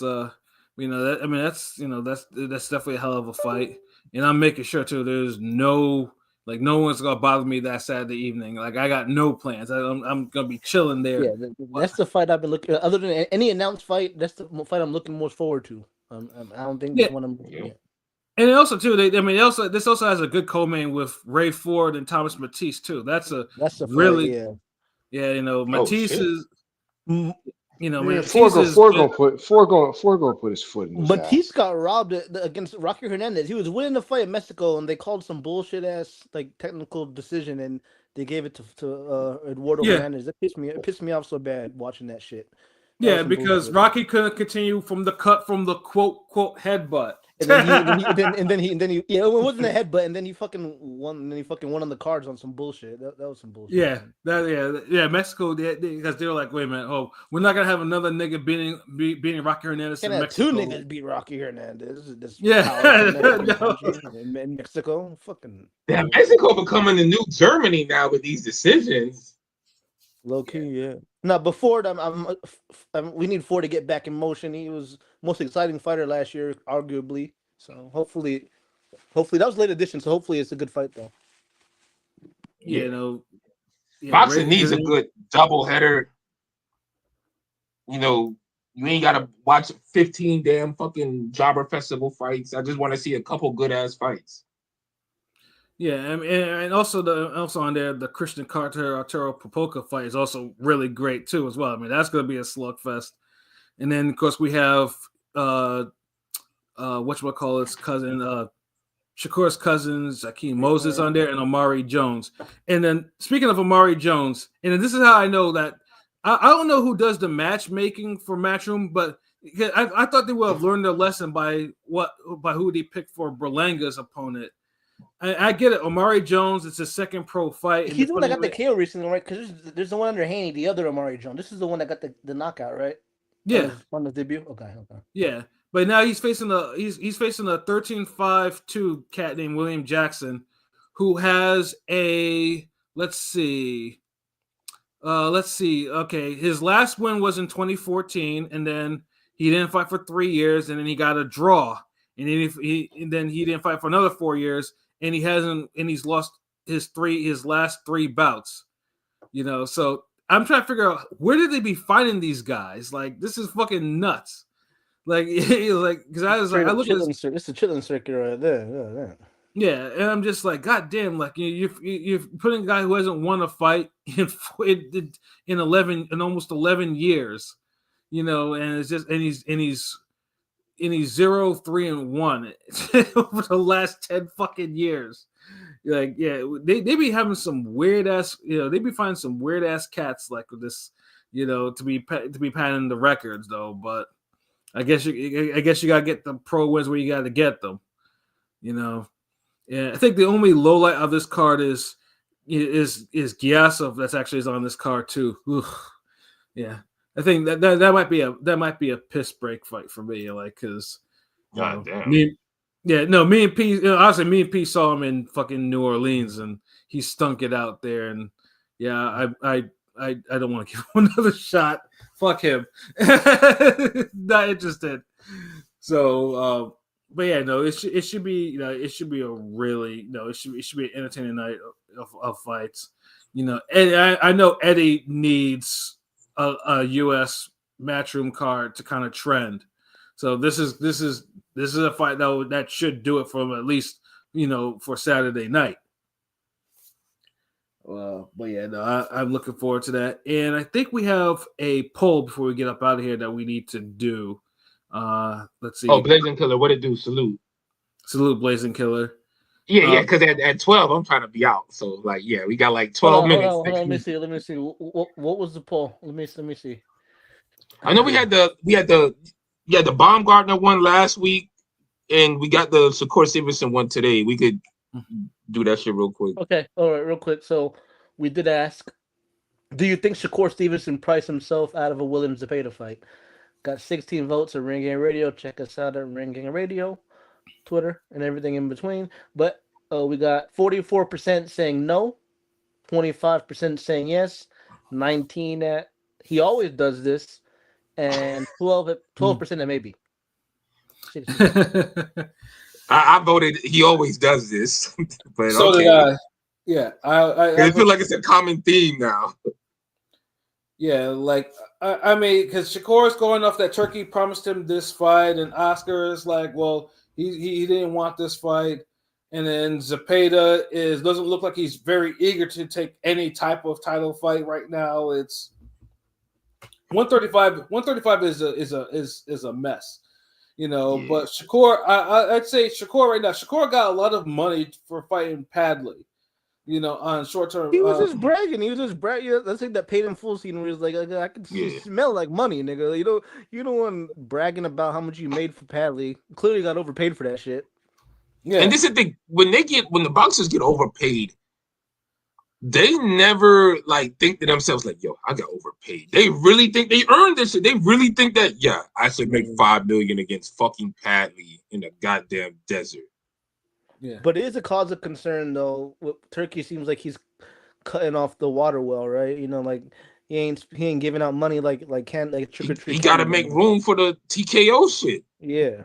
that's definitely a hell of a fight, and I'm making sure too. There's no one's gonna bother me that Saturday evening. Like I got no plans. I'm gonna be chilling there. Yeah, that's the fight I've been looking. Other than any announced fight, that's the fight I'm looking most forward to. I don't think this one I'm. Yeah. And also too, this also has a good co-main with Ray Ford and Thomas Matisse too. That's a really Matisse is. Ford gonna put his foot in his Matisse ass. got robbed against Rocky Hernandez. He was winning the fight in Mexico, and they called some bullshit ass technical decision, and they gave it to Eduardo Hernandez. It pissed me off so bad watching that shit. Yeah, because bullshit. Rocky couldn't continue from the quote headbutt. And then he it wasn't a headbutt, and then he fucking won. And then he fucking won on the cards on some bullshit. That was some bullshit. Yeah. Mexico, because they were like, wait a minute, we're not gonna have another nigga beating Rocky Hernandez in Mexico. 2 niggas beat Rocky Hernandez. In Mexico, fucking. Damn, Mexico becoming the new Germany now with these decisions. Low key, yeah. Now before we need Ford to get back in motion. He was most exciting fighter last year, arguably. So hopefully that was late edition. So hopefully it's a good fight though. Boxing needs a good double header. You ain't gotta watch 15 damn fucking Jobber Festival fights. I just want to see a couple good ass fights. Yeah, and also on there the Christian Carter Arturo Popoca fight is also really great too as well. I mean that's going to be a slugfest. And then of course we have whatchamacallit's cousin Shakur's cousins, Akeem Moses on there, and Amari Jones. And then speaking of Amari Jones, and then this is how I know that I don't know who does the matchmaking for Matchroom, but I thought they would have learned their lesson by who they picked for Berlanga's opponent. I get it. Amari Jones, it's his second pro fight. He's the one that got the KO recently, right? Because there's the one under Haney, the other Amari Jones. This is the one that got the knockout, right? Yeah. On the debut? Okay. Yeah. But now he's facing a 13-5-2 cat named William Jackson, who has a let's see. Okay, his last win was in 2014, and then he didn't fight for 3 years, and then he got a draw, and then he didn't fight for another 4 years, and he's lost his last 3 bouts. So I'm trying to figure out where did they be finding these guys? Like this is fucking nuts. Because I was like, I look at this. It's a chitlin circuit right there. Yeah, and I'm just like, God damn! Like you're putting a guy who hasn't won a fight in almost 11 years, and it's just and he's 0-3-1 over the last 10 fucking years. Like, yeah, they be having some weird ass, they be finding some weird ass cats like this, to be padding the records though. But I guess you gotta get the pro wins where you gotta get them, Yeah, I think the only low light of this card is Gyasov. That's actually is on this card too. Yeah, I think that might be a piss break fight for me. Like, because me and P. Honestly, me and P saw him in fucking New Orleans, and he stunk it out there. And yeah, I don't want to give him another shot. Fuck him. Not interested. So. But yeah, no, it should be it should be a really it should be an entertaining night of fights. And I know Eddie needs a US Matchroom card to kind of trend. So this is a fight that should do it for him at least for Saturday night. But yeah, no, I'm looking forward to that. And I think we have a poll before we get up out of here that we need to do. Let's see. Oh, Blazing Killer, what it do? Salute, Blazing Killer. Yeah, because at 12 I'm trying to be out. So we got like 12 minutes. Hold on, let me see. What was the poll? Let me see. I know we had the Baumgartner one last week, and we got the Shakur Stevenson one today. We could do that shit real quick. Okay, all right, real quick. So we did ask, do you think Shakur Stevenson priced himself out of a Williams Zepeda fight? Got 16 votes at Ring Gang Radio. Check us out at Ring Gang Radio, Twitter, and everything in between. But we got 44% saying no, 25% saying yes, 19% that he always does this, and 12% that maybe. I voted he always does this, but so okay. did I. Yeah, I feel like it's a common theme now. Yeah, like I mean, because Shakur's going off that Turkey promised him this fight, and Oscar is like, well, he didn't want this fight, and then Zepeda doesn't look like he's very eager to take any type of title fight right now. It's 135. 135 is a mess, But Shakur, I'd say Shakur right now. Shakur got a lot of money for fighting Padley. On short term. He was just bragging. That's like that paid in full scene where he was like, I can smell like money, nigga. You don't want bragging about how much you made for Padley. Clearly got overpaid for that shit. Yeah. And this is the thing, when the boxers get overpaid, they never think to themselves like, yo, I got overpaid. They really think they earned this shit. They really think that, yeah, I should make $5 million against fucking Padley in the goddamn desert. Yeah, but it is a cause of concern though. Turkey seems like he's cutting off the water well, right? He ain't giving out money like trick or treat. He got to make room for the TKO shit. Yeah,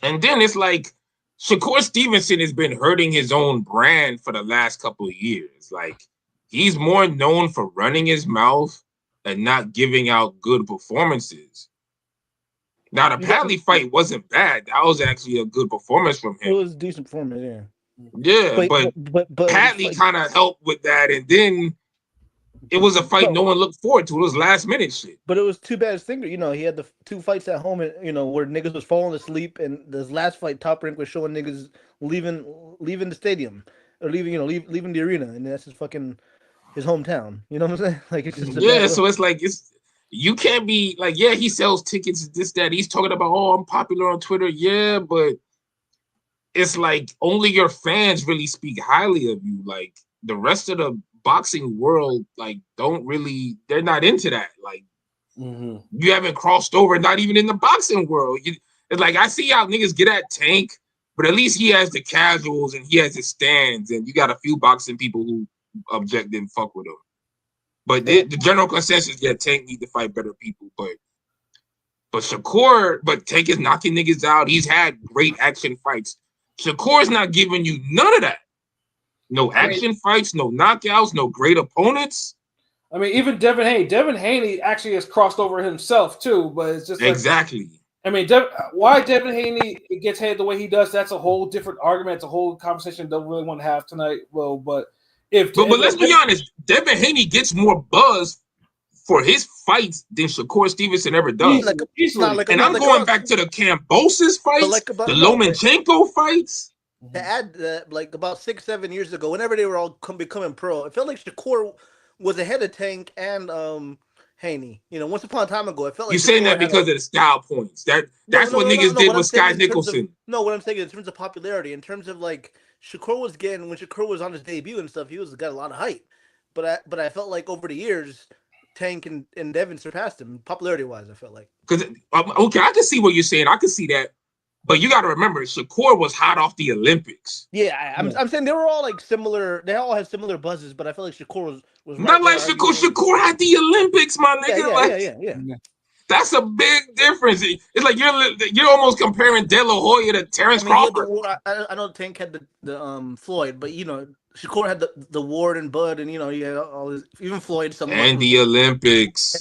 and then it's like Shakur Stevenson has been hurting his own brand for the last couple of years. Like he's more known for running his mouth and not giving out good performances. Now, the Padley fight wasn't bad. That was actually a good performance from him. It was a decent performance, yeah. Yeah, but but Hadley kind of helped with that, and then it was a fight no one looked forward to. It was last minute shit. But it was too bad. Stinger, he had the 2 fights at home, and where niggas was falling asleep, and this last fight, Top Rank was showing niggas leaving the stadium or leaving the arena, and that's his hometown. You know what I'm saying? Like it's just so it's like you can't be like, yeah, he sells tickets, this, that. He's talking about, oh, I'm popular on Twitter. Yeah, but it's like only your fans really speak highly of you. Like the rest of the boxing world, like they're not into that. Like you haven't crossed over, not even in the boxing world. It's like I see how niggas get at Tank, but at least he has the casuals and he has his stands, and you got a few boxing people who object and fuck with him. But the general consensus, yeah, Tank need to fight better people. But Tank is knocking niggas out. He's had great action fights. Shakur's not giving you none of that. No action fights, no knockouts, no great opponents. I mean, even Devin Haney. Devin Haney actually has crossed over himself too, but it's just exactly. I mean, why Devin Haney gets hated the way he does, that's a whole different argument. It's a whole conversation don't really want to have tonight. Well, but let's be honest, Devin Haney gets more buzz for his fights than Shakur Stevenson ever does. I'm going back to the Kambosos fights, the Lomachenko fights. To add about 6-7 years ago, whenever they were all becoming pro, it felt like Shakur was ahead of Tank and Haney. Once upon a time ago, it felt like you're saying that because of the style points. That's what niggas did with Sky Nicholson. What I'm saying in terms of popularity, in terms of like Shakur when Shakur was on his debut and stuff, he got a lot of hype. But I felt like over the years, Tank and Devin surpassed him popularity wise. I felt like because okay, I can see what you're saying. I can see that. But you got to remember, Shakur was hot off the Olympics. Yeah, I'm saying they were all like similar. They all had similar buzzes, but I feel like Shakur was not like Shakur. Shakur had the Olympics, my nigga. Yeah. That's a big difference. It's like you're almost comparing De La Hoya to Terrence Crawford. I know Tank had the Floyd, but Shakur had the Ward and Bud, and he had all this, even Floyd. And the Olympics.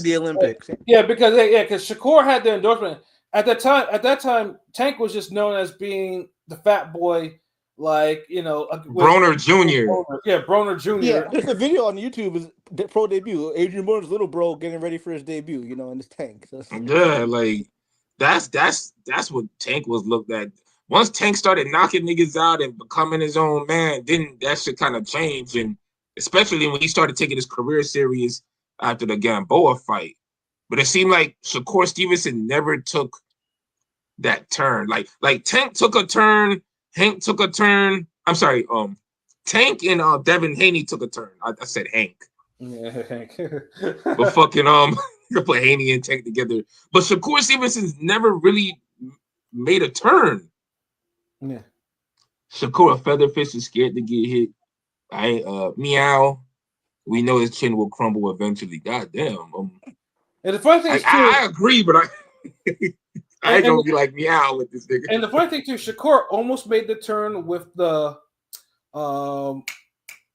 Yeah, because Shakur had the endorsement. At that time, Tank was just known as being the fat boy, like Broner Jr. Yeah, Broner Jr. Yeah, there's a video on YouTube is pro debut. Adrian Broner's little bro getting ready for his debut, in his Tank. So. Yeah, like that's what Tank was looked at. Once Tank started knocking niggas out and becoming his own man, then that shit kind of changed, and especially when he started taking his career serious after the Gamboa fight. But it seemed like Shakur Stevenson never took that turn. Like Tank took a turn, Hank took a turn. I'm sorry, Tank and Devin Haney took a turn. I said Hank. Yeah, Hank. But fucking you put Haney and Tank together. But Shakur Stevenson's never really made a turn. Yeah. Shakur, a featherfish, is scared to get hit. Meow. We know his chin will crumble eventually. God damn. And the funny thing is, I agree, but I ain't gonna be like meow with this nigga. And the funny thing too, Shakur almost made the turn with the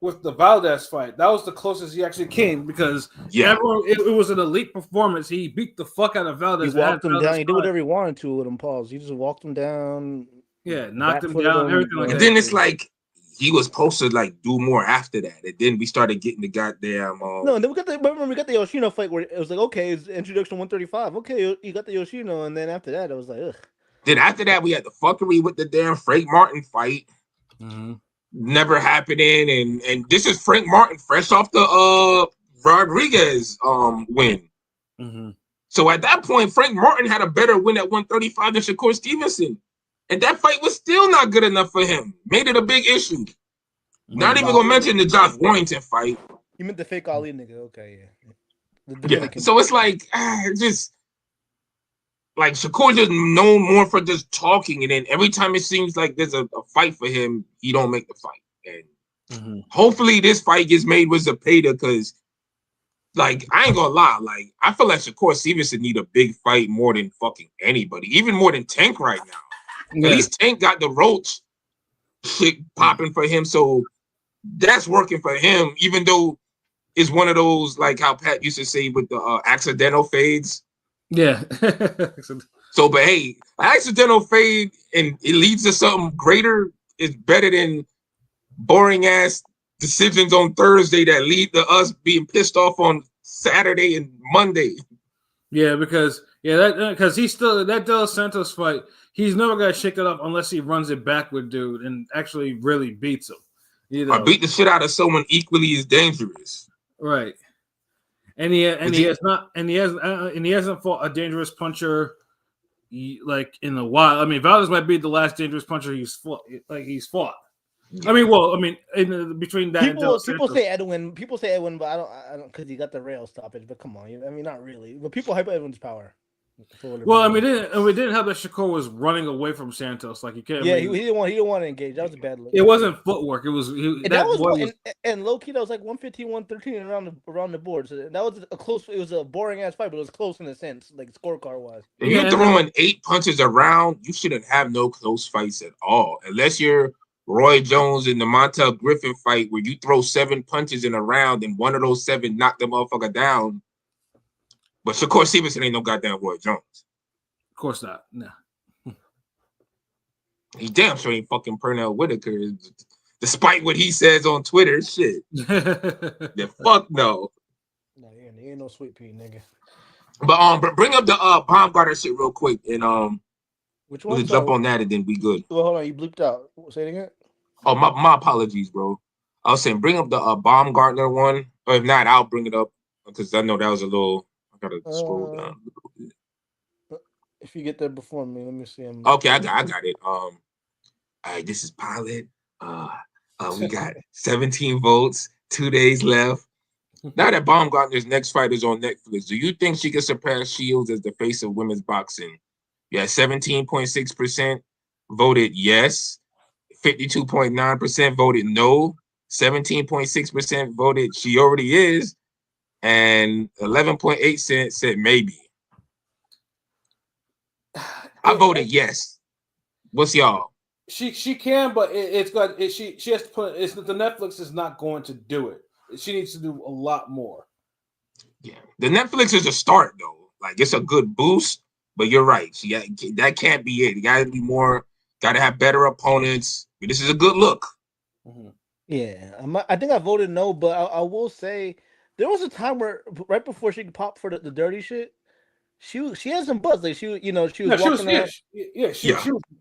Valdez fight. That was the closest he actually came because it was an elite performance. He beat the fuck out of Valdez. He walked him down. He did whatever he wanted to with him. Pause. He just walked him down. Yeah, knocked him down. Everything like that. And then it's like he was supposed to like do more after that, and then we started getting the goddamn. No, and then we got the Yoshino fight where it was like, okay, it's introduction 135. Okay, you got the Yoshino, and then after that, it was like, ugh. Then after that, we had the fuckery with the damn Frank Martin fight. Mm-hmm. Never happening, and this is Frank Martin fresh off the Rodriguez win. Mm-hmm. So at that point, Frank Martin had a better win at 135 than Shakur Stevenson. And that fight was still not good enough for him. Made it a big issue. Not even gonna mention the Josh Warrington fight. You meant the fake Ali nigga? Okay, yeah. Yeah. So it's like just like Shakur just known more for just talking, and then every time it seems like there's a fight for him, he don't make the fight. And hopefully this fight gets made with Zepeda, because like I ain't gonna lie, like I feel like Shakur Stevenson need a big fight more than fucking anybody, even more than Tank right now. Yeah. At least Tank got the Roach shit popping for him, so that's working for him, even though it's one of those, like how Pat used to say with the accidental fades. Yeah. So, but hey, an accidental fade and it leads to something greater is better than boring ass decisions on Thursday that lead to us being pissed off on Saturday and Monday. Yeah, because he's still that Dos Santos fight. He's never gonna shake it up unless he runs it back with dude and actually really beats him. You know, or beat the shit out of someone equally as dangerous. Right. And he hasn't fought a dangerous puncher like in a while. I mean, Valdez might be the last dangerous puncher he's fought. Yeah. I mean, between that people say Edwin, but I don't, because he got the rail stoppage. But come on, I mean, not really. But people hype Edwin's power. Well, I mean, we didn't have that Shakur was running away from Santos like he can't. Yeah, he didn't want to engage. That was a bad look. It wasn't footwork. It was and low key that was like 115, 113 around the board. So that was a close. It was a boring ass fight, but it was close in a sense, like scorecard wise. If you're throwing 8 punches around, you shouldn't have no close fights at all, unless you're Roy Jones in the Montel Griffin fight where you throw 7 punches in a round and one of those 7 knocked the motherfucker down. But Shakur Stevenson ain't no goddamn Roy Jones. Of course not. No. He damn sure ain't fucking Pernell Whitaker, despite what he says on Twitter. Shit. Yeah, fuck no. No, he ain't no sweet pea, nigga. But bring up the Baumgartner shit real quick and which one? We'll jump on that and then we good. Well, hold on, you bleeped out. Say it again. Oh, my apologies, bro. I was saying bring up the Baumgartner one, or if not, I'll bring it up because I know that was a little. I gotta scroll down a little bit. If you get there before me, let me see. Okay, I got it. All right, this is Pilot. We got 17 votes, 2 days left. Now that Baumgartner's next fight is on Netflix, do you think she can surpass Shields as the face of women's boxing? Yeah, 17.6% voted yes, 52.9% voted no, 17.6% voted she already is, and 11.8% said maybe. I voted yes. What's y'all? She can, but she has to put it's the Netflix is not going to do it. She needs to do a lot more. Yeah, the Netflix is a start though. Like it's a good boost, but you're right. That can't be it. You got to be more. Got to have better opponents. This is a good look. Mm-hmm. Yeah, I think I voted no, but I will say there was a time where right before she could pop for the dirty shit, she had some buzz. Like she was walking around. She was buzzing.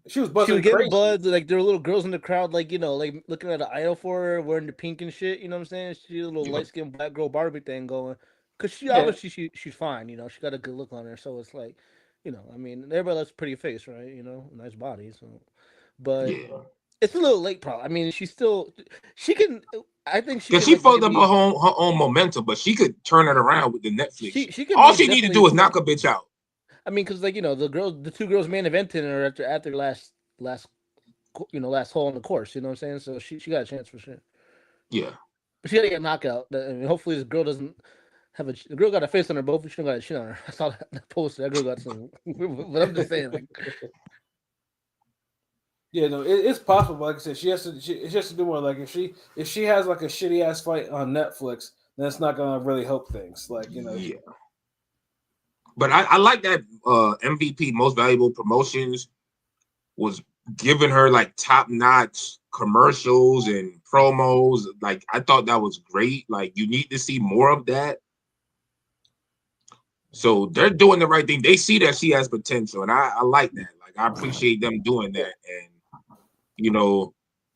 She was getting buzz. Like there were little girls in the crowd, like like looking at an idol for her, wearing the pink and shit. You know what I'm saying? She had a little light skinned black girl Barbie thing going. Cause obviously she's fine. She got a good look on her. So it's like, I mean, everybody loves pretty face, right? Nice body. So, but. Yeah. It's a little late, probably. I mean, she can. I think she. Because she folded up her own momentum, but she could turn it around with the Netflix. All she need to do is knock a bitch out. I mean, because the 2 girls main eventing her after last hole in the course. You know what I'm saying? So she got a chance for sure. Yeah, but she got to get a knockout. I mean, hopefully this girl doesn't have the girl got a face on her both. She don't got a chin on her. I saw that poster. That girl got some. But I'm just saying, like. Yeah, no, it's possible. Like I said, she has to do more. Like if she has like a shitty ass fight on Netflix, then it's not gonna really help things. Like Yeah. But I like that MVP Most Valuable Promotions was giving her like top notch commercials and promos. Like I thought that was great. Like you need to see more of that. So they're doing the right thing. They see that she has potential, and I like that. Like I appreciate them doing that. And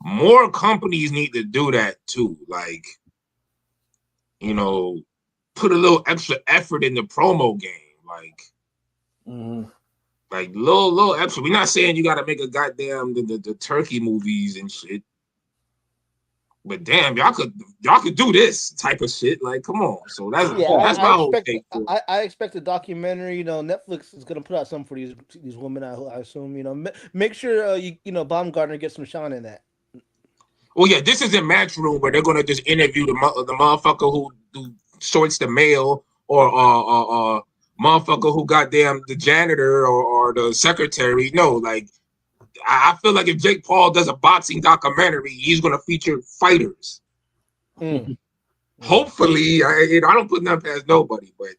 more companies need to do that too. Like, put a little extra effort in the promo game. Like, like little extra. We're not saying you got to make a goddamn the turkey movies and shit. But damn, y'all could do this type of shit. Like, come on. So that's my whole take. I expect a documentary. Netflix is gonna put out something for these women. I assume. Make sure Baumgartner gets some shine in that. Well, yeah, this is a Matchroom where they're gonna just interview the motherfucker who sorts the mail or motherfucker who goddamn the janitor or the secretary. No, like. I feel like if Jake Paul does a boxing documentary, he's going to feature fighters. Hopefully, I don't put nothing past nobody, but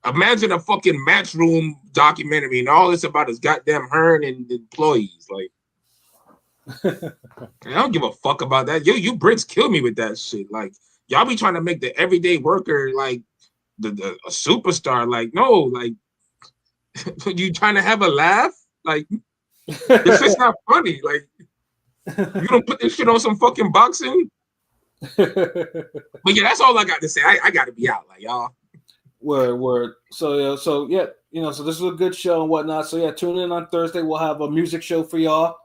imagine a fucking Matchroom documentary and all it's about is goddamn her and employees. Like, I don't give a fuck about that. You Brits kill me with that shit. Like y'all be trying to make the everyday worker like the a superstar. Like no, like you trying to have a laugh. Like this shit's not funny. Like you don't put this shit on some fucking boxing. But yeah, that's all I got to say. I got to be out, like y'all. Word. So yeah, so this is a good show and whatnot. So yeah, tune in on Thursday. We'll have a music show for y'all,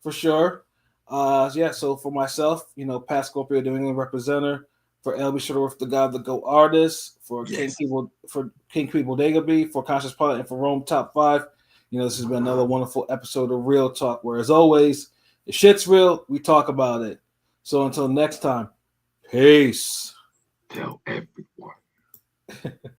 for sure. Yeah. So for myself, Pat Scorpio, the New England representative. For LB Shuttleworth, the God, the Go artist. For King People, Dagobee, for Conscious Pilot, and for Rome Top 5. This has been another wonderful episode of Real Talk. Where as always, if shit's real, we talk about it. So until next time, peace. Tell everyone.